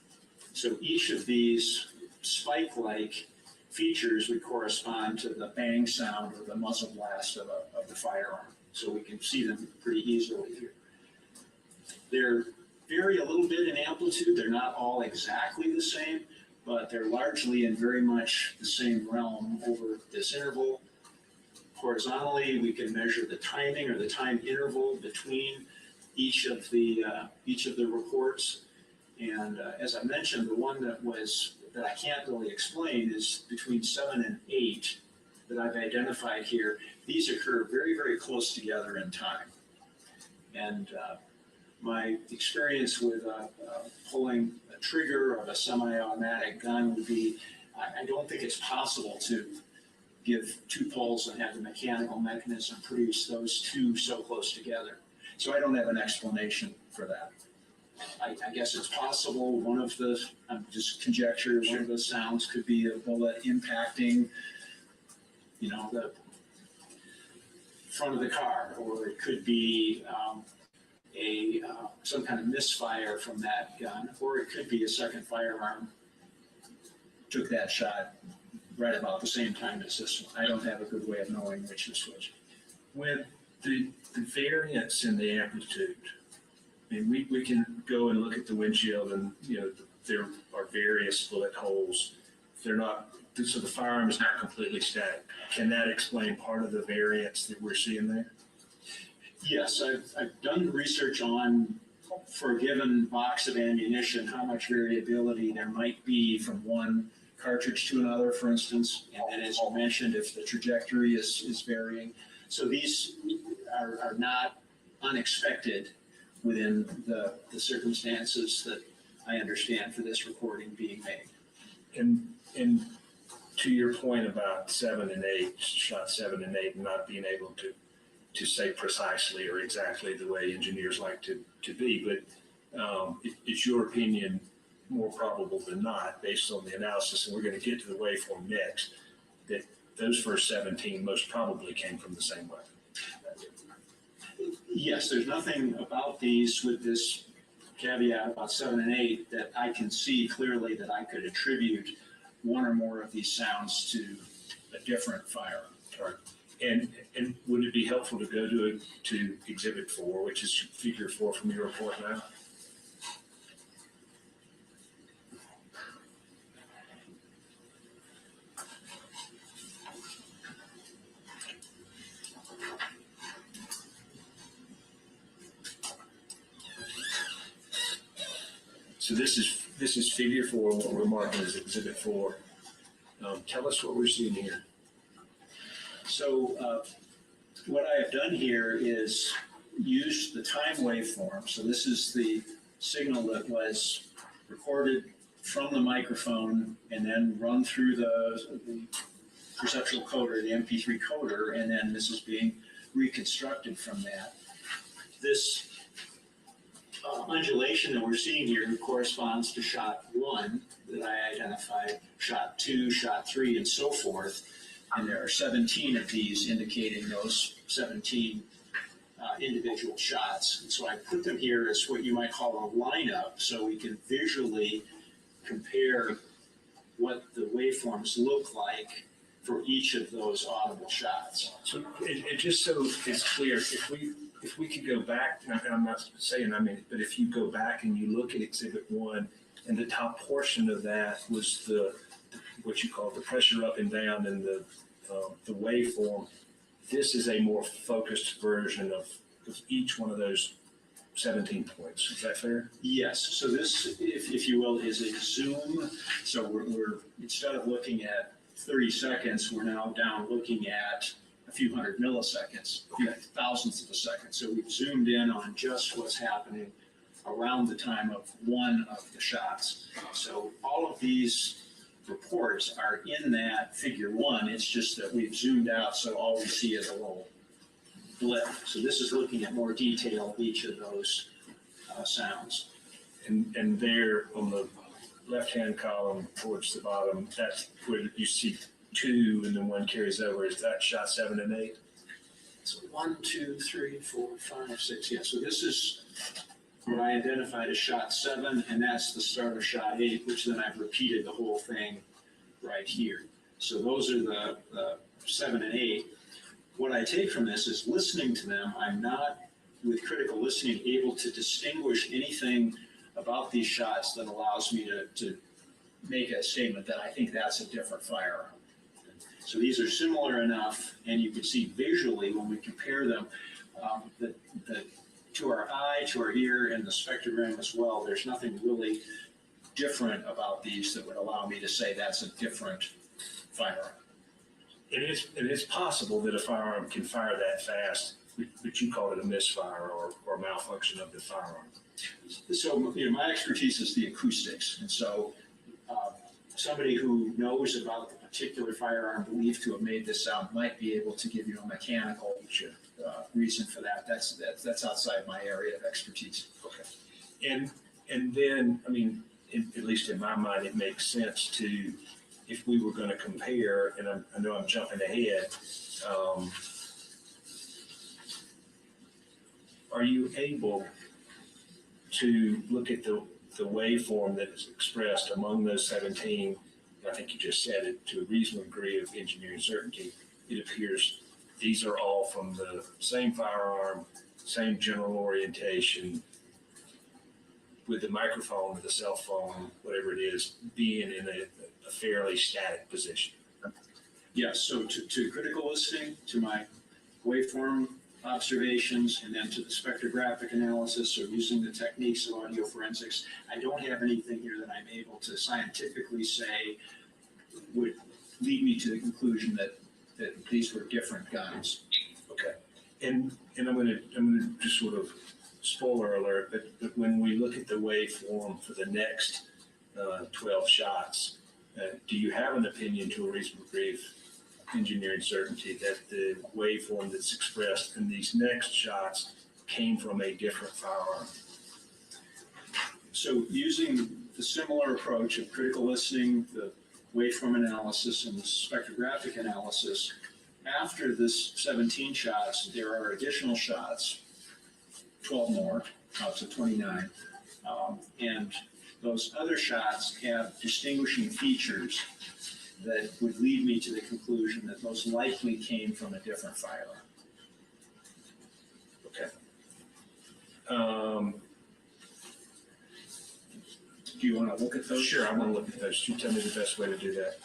So each of these spike-like features would correspond to the bang sound or the muzzle blast of the firearm. So we can see them pretty easily here. They're vary a little bit in amplitude. They're not all exactly the same, but they're largely in very much the same realm over this interval. Horizontally, we can measure the timing or the time interval between each of the reports. And as I mentioned, the one that I can't really explain is between 7 and 8 that I've identified here. These occur very, very close together in time. And my experience with pulling a trigger of a semi-automatic gun would be, I don't think it's possible to give 2 pulls and have the mechanical mechanism produce those 2 so close together. So I don't have an explanation for that. I guess it's possible one of the, I'm just conjecture, one of the sounds could be a bullet impacting, the front of the car, or it could be some kind of misfire from that gun, or it could be a second firearm took that shot right about the same time as this one. I don't have a good way of knowing which is which. With the variance in the amplitude, I mean, we can go and look at the windshield and, there are various bullet holes. They're not, so the firearm is not completely static. Can that explain part of the variance that we're seeing there? Yes, I've done research on, for a given box of ammunition, how much variability there might be from one cartridge to another, for instance. And then, as you mentioned, if the trajectory is varying. So these are not unexpected within the circumstances that I understand for this recording being made. And to your point about 7 and 8, shot 7 and 8, and not being able to say precisely or exactly the way engineers like to be, but it's your opinion more probable than not, based on the analysis, and we're going to get to the waveform next, that those first 17 most probably came from the same weapon. Yes, there's nothing about these with this caveat about 7 and 8 that I can see clearly that I could attribute one or more of these sounds to a different firearm. Right. And would it be helpful to go to Exhibit 4, which is Figure 4 from your report now? So this is Figure 4, what we're marking as Exhibit 4. Tell us what we're seeing here. So what I have done here is use the time waveform. So this is the signal that was recorded from the microphone and then run through the perceptual coder, the MP3 coder, and then this is being reconstructed from that. This undulation that we're seeing here corresponds to shot 1 that I identified, shot 2, shot 3, and so forth. And there are 17 of these indicating those 17 individual shots. And so I put them here as what you might call a lineup, so we can visually compare what the waveforms look like for each of those audible shots. So it just so it's clear, if we if we could go back, and I'm not saying, but if you go back and you look at Exhibit 1, and the top portion of that was what you call the pressure up and down and the waveform, this is a more focused version of each one of those 17 points. Is that fair? Yes, so this, if you will, is a zoom. So we're instead of looking at 30 seconds, we're now down looking at a few hundred milliseconds, a few thousandths of a second. So we've zoomed in on just what's happening around the time of one of the shots. So all of these reports are in that figure 1. It's just that we've zoomed out, so all we see is a little blip. So this is looking at more detail of each of those sounds. And there on the left-hand column towards the bottom, that's where you see 2 and then 1 carries over. Is that shot 7 and 8? So 1, 2, 3, 4, 5, 6. Yeah, so this is what I identified as shot 7, and that's the start of shot 8, which then I've repeated the whole thing right here. So those are the 7 and 8. What I take from this is listening to them, I'm not, with critical listening, able to distinguish anything about these shots that allows me to make a statement that I think that's a different firearm. So these are similar enough, and you can see visually when we compare them, that to our eye, to our ear, and the spectrogram as well, there's nothing really different about these that would allow me to say that's a different firearm. It is possible that a firearm can fire that fast, but you call it a misfire or malfunction of the firearm. So my expertise is the acoustics, and so somebody who knows about the particular firearm believed to have made this sound might be able to give you a mechanical reason for that. That's outside my area of expertise. Okay. And then, at least in my mind, it makes sense to, if we were going to compare, and I know I'm jumping ahead, are you able to look at the waveform that is expressed among those 17? I think you just said it, to a reasonable degree of engineering certainty, it appears these are all from the same firearm, same general orientation, with the microphone or the cell phone, whatever it is, being in a fairly static position. Yes, so to critical listening, to my waveform observations, and then to the spectrographic analysis, so using the techniques of audio forensics, I don't have anything here that I'm able to scientifically say would lead me to the conclusion that these were different guns. Okay. And I'm gonna just sort of spoiler alert, but when we look at the waveform for the next 12 shots, do you have an opinion to a reasonable degree of engineering certainty that the waveform that's expressed in these next shots came from a different firearm? So using the similar approach of critical listening, the waveform analysis, and the spectrographic analysis, after this 17 shots, there are additional shots, 12 more, out to 29. And those other shots have distinguishing features that would lead me to the conclusion that most likely came from a different firearm. Okay. Do you want to look at those? Sure, I want to look at those. You tell me the best way to do that.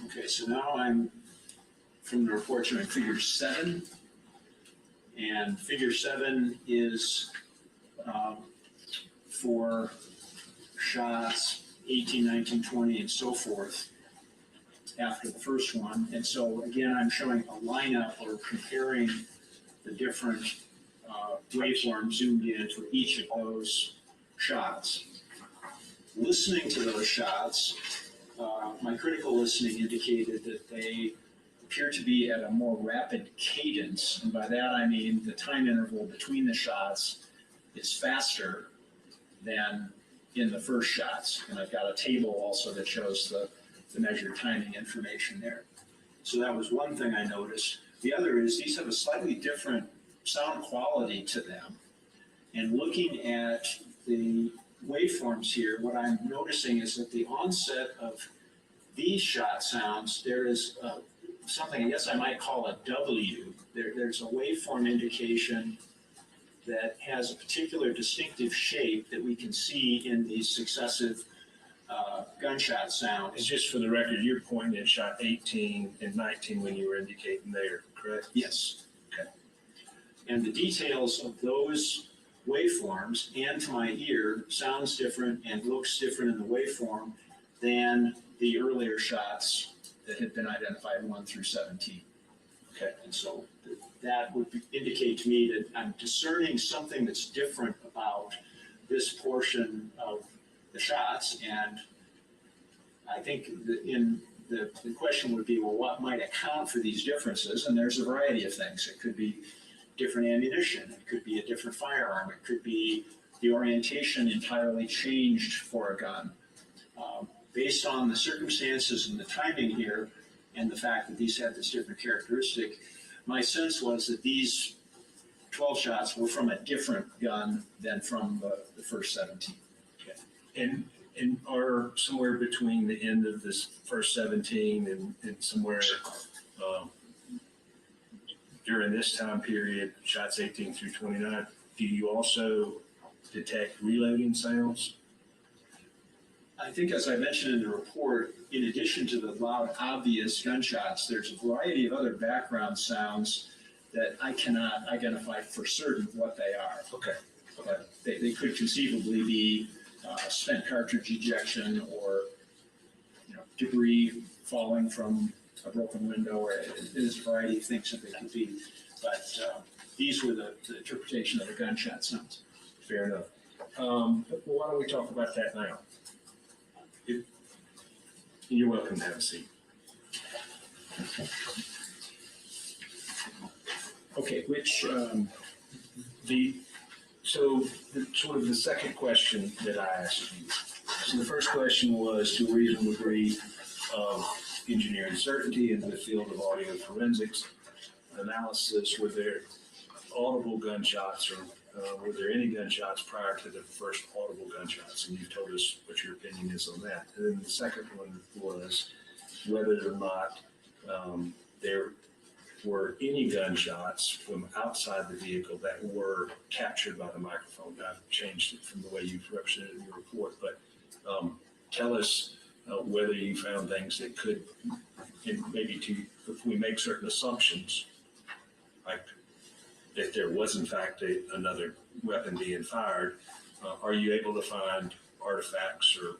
Okay, so now I'm from the report showing figure 7. And figure 7 is for shots 18, 19, 20, and so forth after the first one. And so again, I'm showing a lineup or comparing the different waveforms zoomed in for each of those shots. Listening to those shots, my critical listening indicated that they appear to be at a more rapid cadence. And by that, I mean the time interval between the shots is faster than in the first shots. And I've got a table also that shows the the measured timing information there. So that was one thing I noticed. The other is these have a slightly different sound quality to them. And looking at the waveforms here, what I'm noticing is that the onset of these shot sounds, there is something I guess I might call a W. There's a waveform indication that has a particular distinctive shape that we can see in these successive gunshot And sounds. just for the record, you're pointing at shot 18 and 19 when you were indicating there, correct? Yes. Okay. And the details of those waveforms, and to my ear, sounds different and looks different in the waveform than the earlier shots that had been identified 1 through 17. Okay, and so that would indicate to me that I'm discerning something that's different about this portion of the shots, and I think that the question would be, well, what might account for these differences? And there's a variety of things. It could be different ammunition, it could be a different firearm, it could be the orientation entirely changed for a gun. Based on the circumstances and the timing here, and the fact that these had this different characteristic, my sense was that these 12 shots were from a different gun than from the first 17. And are somewhere between the end of this first 17 and somewhere during this time period, shots 18 through 29, do you also detect reloading sounds? I think, as I mentioned in the report, in addition to the loud, obvious gunshots, there's a variety of other background sounds that I cannot identify for certain what they are. Okay. But they could conceivably be spent cartridge ejection or debris falling from a broken window, or there's a variety of things that they could be. But these were the interpretation of the gunshot sounds. Fair enough. Well, why don't we talk about that now? You're welcome to have a seat. Okay, sort of the second question that I asked you. So the first question was, to a reasonable degree of engineering certainty in the field of audio forensics analysis, were there audible gunshots, or were there any gunshots prior to the first audible gunshots? And you've told us what your opinion is on that. And then the second one was whether or not there were any gunshots from outside the vehicle that were captured by the microphone. I've changed it from the way you've represented in your report, but tell us whether you found things that could, and maybe if we make certain assumptions, like that there was in fact another weapon being fired, are you able to find artifacts or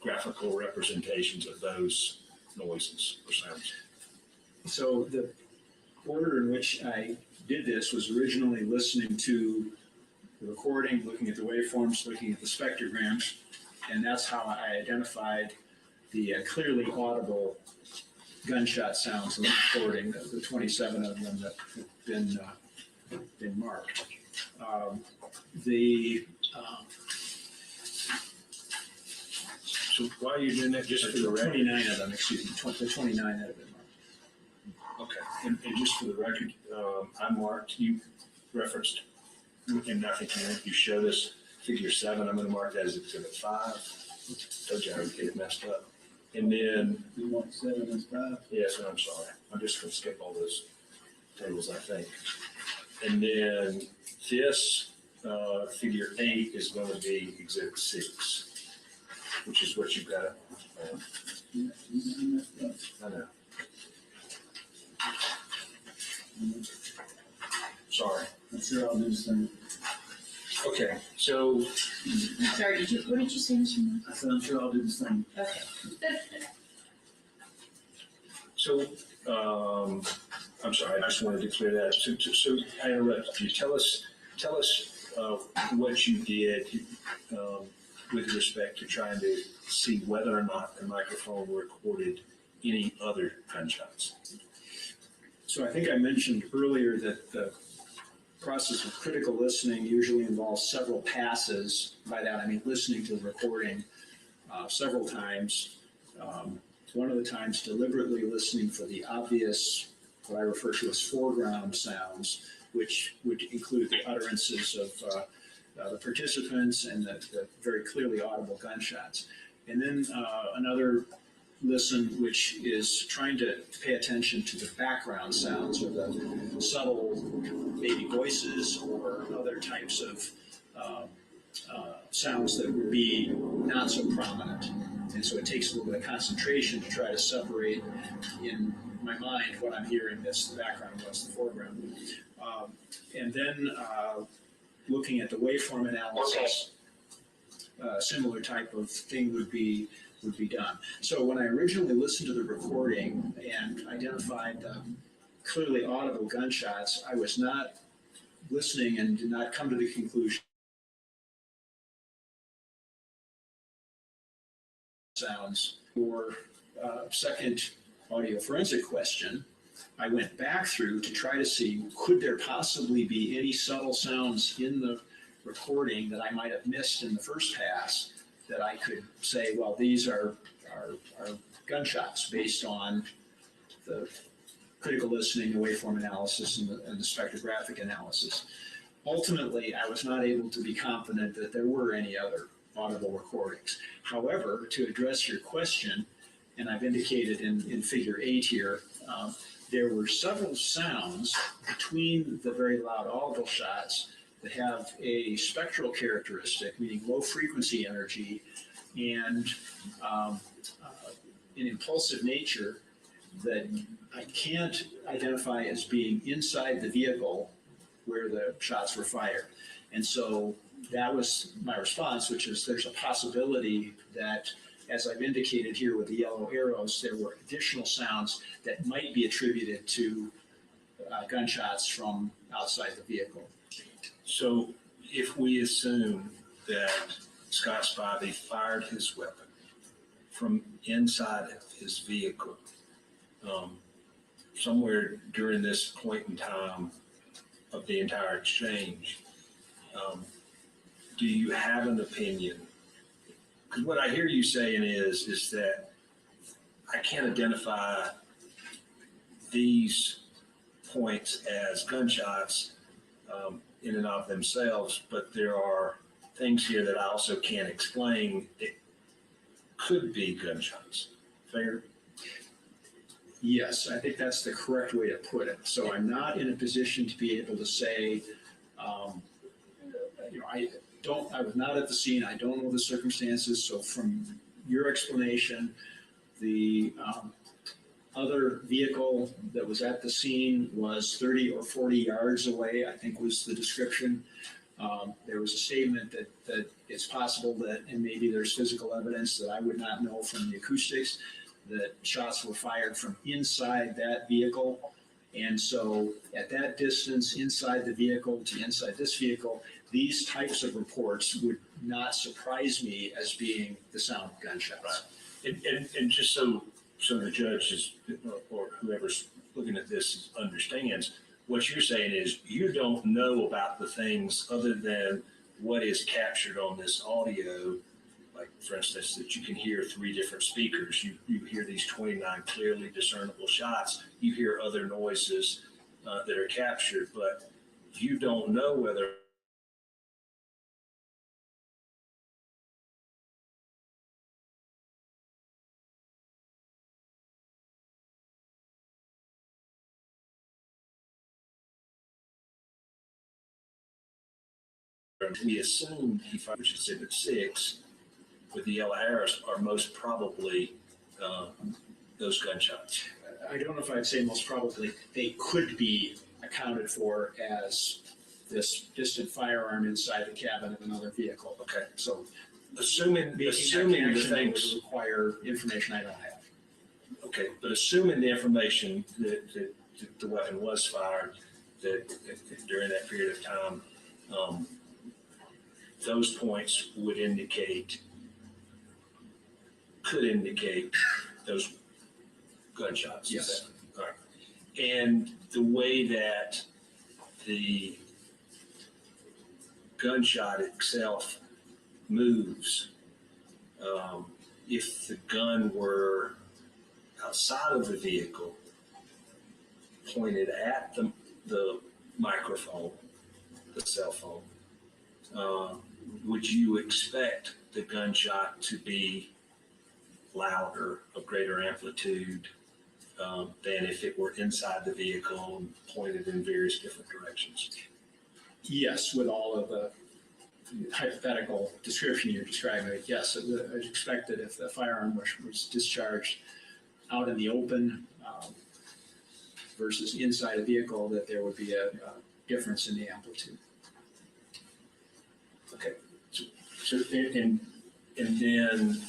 graphical representations of those noises or sounds? So the order in which I did this was originally listening to the recording, looking at the waveforms, looking at the spectrograms, and that's how I identified the clearly audible gunshot sounds in the recording, the 27 of them that have been marked. So while you're doing that, just for the record. 29 of them, excuse me, the 29 that have been marked. Okay, and just for the record, I marked, you referenced, and I think you showed us figure 7, I'm gonna mark that as exhibit 5. Told you I would get it messed up. And then. You want 7 as 5? Yes, I'm sorry, I'm just gonna skip all those tables, I think. And then this, figure 8 is gonna be exhibit 6, which is what you've got. Yeah, you messed up. I know. Sorry. I'm sure I'll do the same. Okay, so Sorry, what did you say, Mr. Moore? I said, I'm sure I'll do the same. Okay. So, I'm sorry, I just wanted to clear that. So I interrupted you. Tell us what you did with respect to trying to see whether or not the microphone recorded any other gunshots. So I think I mentioned earlier that the process of critical listening usually involves several passes. By that I mean listening to the recording several times, one of the times deliberately listening for the obvious, what I refer to as foreground sounds, which would include the utterances of the participants and the very clearly audible gunshots. And then another listen, which is trying to pay attention to the background sounds or the subtle baby voices or other types of sounds that would be not so prominent. And so it takes a little bit of concentration to try to separate in my mind what I'm hearing as the background, what's the foreground. And then looking at the waveform analysis, similar type of thing would be done. So when I originally listened to the recording and identified the clearly audible gunshots, I was not listening and did not come to the conclusion sounds. For second audio forensic question, I went back through to try to see, could there possibly be any subtle sounds in the recording that I might have missed in the first pass that I could say, well, these are gunshots based on the critical listening, the waveform analysis, and the spectrographic analysis. Ultimately, I was not able to be confident that there were any other audible recordings. However, to address your question, and I've indicated in figure 8 here, there were several sounds between the very loud audible shots that have a spectral characteristic, meaning low frequency energy, and an impulsive nature that I can't identify as being inside the vehicle where the shots were fired. And so that was my response, which is there's a possibility that, as I've indicated here with the yellow arrows, there were additional sounds that might be attributed to gunshots from outside the vehicle. So if we assume that Scott Spivey fired his weapon from inside of his vehicle, somewhere during this point in time of the entire exchange, do you have an opinion? Because what I hear you saying is that I can't identify these points as gunshots in and of themselves, but there are things here that I also can't explain that could be gunshots. Fair? Yes, I think that's the correct way to put it. So I'm not in a position to be able to say, I was not at the scene. I don't know the circumstances. So from your explanation, the other vehicle that was at the scene was 30 or 40 yards away, I think was the description. There was a statement that it's possible that, and maybe there's physical evidence that I would not know from the acoustics, that shots were fired from inside that vehicle. And so at that distance, inside the vehicle to inside this vehicle, these types of reports would not surprise me as being the sound of gunshots. Right. And just so the judge is, or whoever's looking at this understands, what you're saying is you don't know about the things other than what is captured on this audio. Like, for instance, that you can hear 3 different speakers. You hear these 29 clearly discernible shots. You hear other noises that are captured, but you don't know whether we assume he fired, which is Exhibit 6, with the yellow arrows, are most probably those gunshots. I don't know if I'd say most probably. They could be accounted for as this distant firearm inside the cabin of another vehicle. Okay. So assuming the things would require information I don't have. Okay, but assuming the information that the weapon was fired that during that period of time, those points would could indicate those gunshots. Yes. All right. And the way that the gunshot itself moves, if the gun were outside of the vehicle, pointed at the microphone, the cell phone, would you expect the gunshot to be louder, of greater amplitude, than if it were inside the vehicle and pointed in various different directions? Yes, with all of the hypothetical description you're describing, yes, I would expect that if the firearm was discharged out in the open versus inside a vehicle, that there would be a difference in the amplitude. Okay. So and then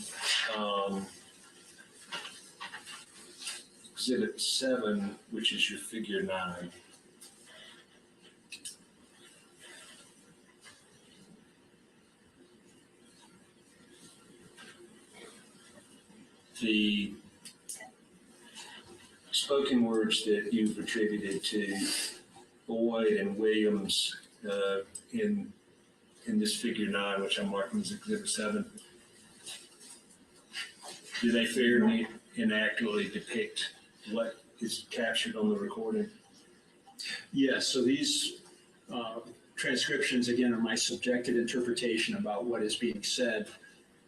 Exhibit 7, which is your figure 9. The spoken words that you've attributed to Boyd and Williams in this figure 9, which I'm marking as Exhibit 7, do they fairly inaccurately depict what is captured on the recording? Yes, so these transcriptions, again, are my subjective interpretation about what is being said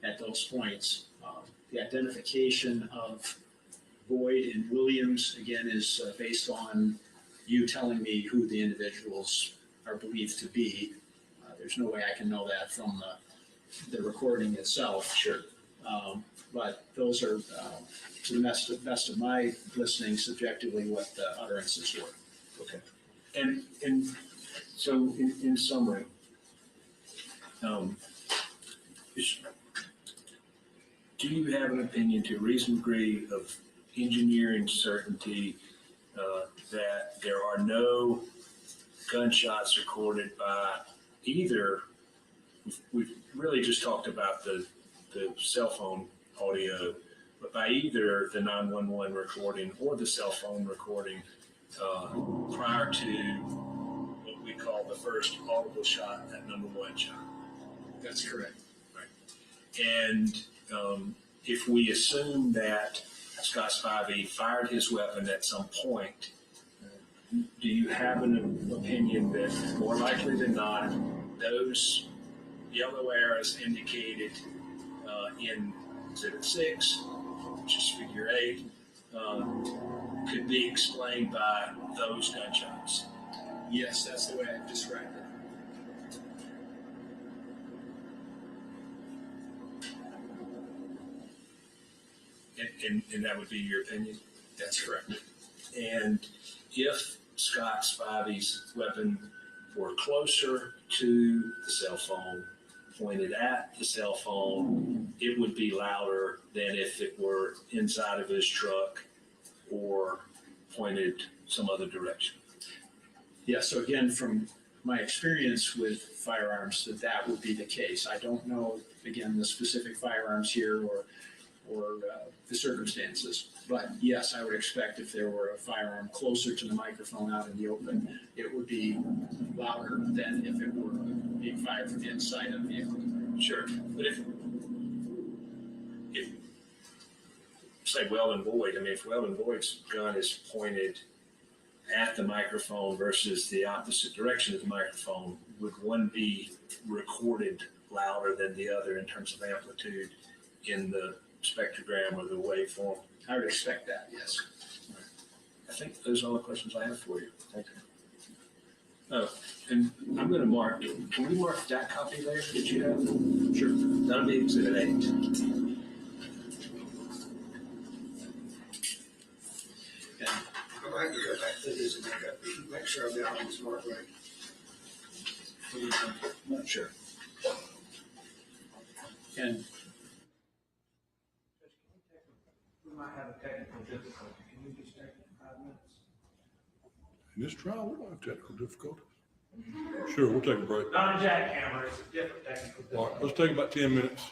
at those points. The identification of Boyd and Williams, again, is based on you telling me who the individuals are believed to be. There's no way I can know that from the recording itself. Sure. But those are, to the best of my listening, subjectively what the utterances were. Okay. And so in summary, do you have an opinion to a reasonable degree of engineering certainty that there are no gunshots recorded by either? We've really just talked about the cell phone audio, but by either the 911 recording or the cell phone recording prior to what we call the first audible shot, that number 1 shot. That's correct. Right. And if we assume that Scott Spivey fired his weapon at some point, do you have an opinion that more likely than not, those yellow arrows indicated in Exhibit 6, which is figure 8, could be explained by those gunshots? Yes, that's the way I described it. And that would be your opinion? That's correct. And if Scott Spivey's weapon were closer to the cell phone, pointed at the cell phone, it would be louder than if it were inside of his truck or pointed some other direction. Yeah, so again, from my experience with firearms, that would be the case. I don't know, again, the specific firearms here or the circumstances. But yes, I would expect if there were a firearm closer to the microphone out in the open, it would be louder than if it were being fired from the inside of the vehicle. Sure. But if say Weldon Boyd, I mean, if Weldon Boyd's gun is pointed at the microphone versus the opposite direction of the microphone, would one be recorded louder than the other in terms of amplitude in the spectrogram or the waveform? I would expect that, yes. I think those are all the questions I have for you. Thank you. Oh, and I'm going to mark, can we mark that copy there that you have? Sure. That'll be Exhibit 8. I might go back to this and make sure I've got this marked right. Not sure. And We might have a technical difficulty. Can you just take 5 minutes? In this trial, we don't have technical difficulties. Sure, we'll take a break. Not a jackhammer, it's a different technical difficulty. All right, let's take about 10 minutes.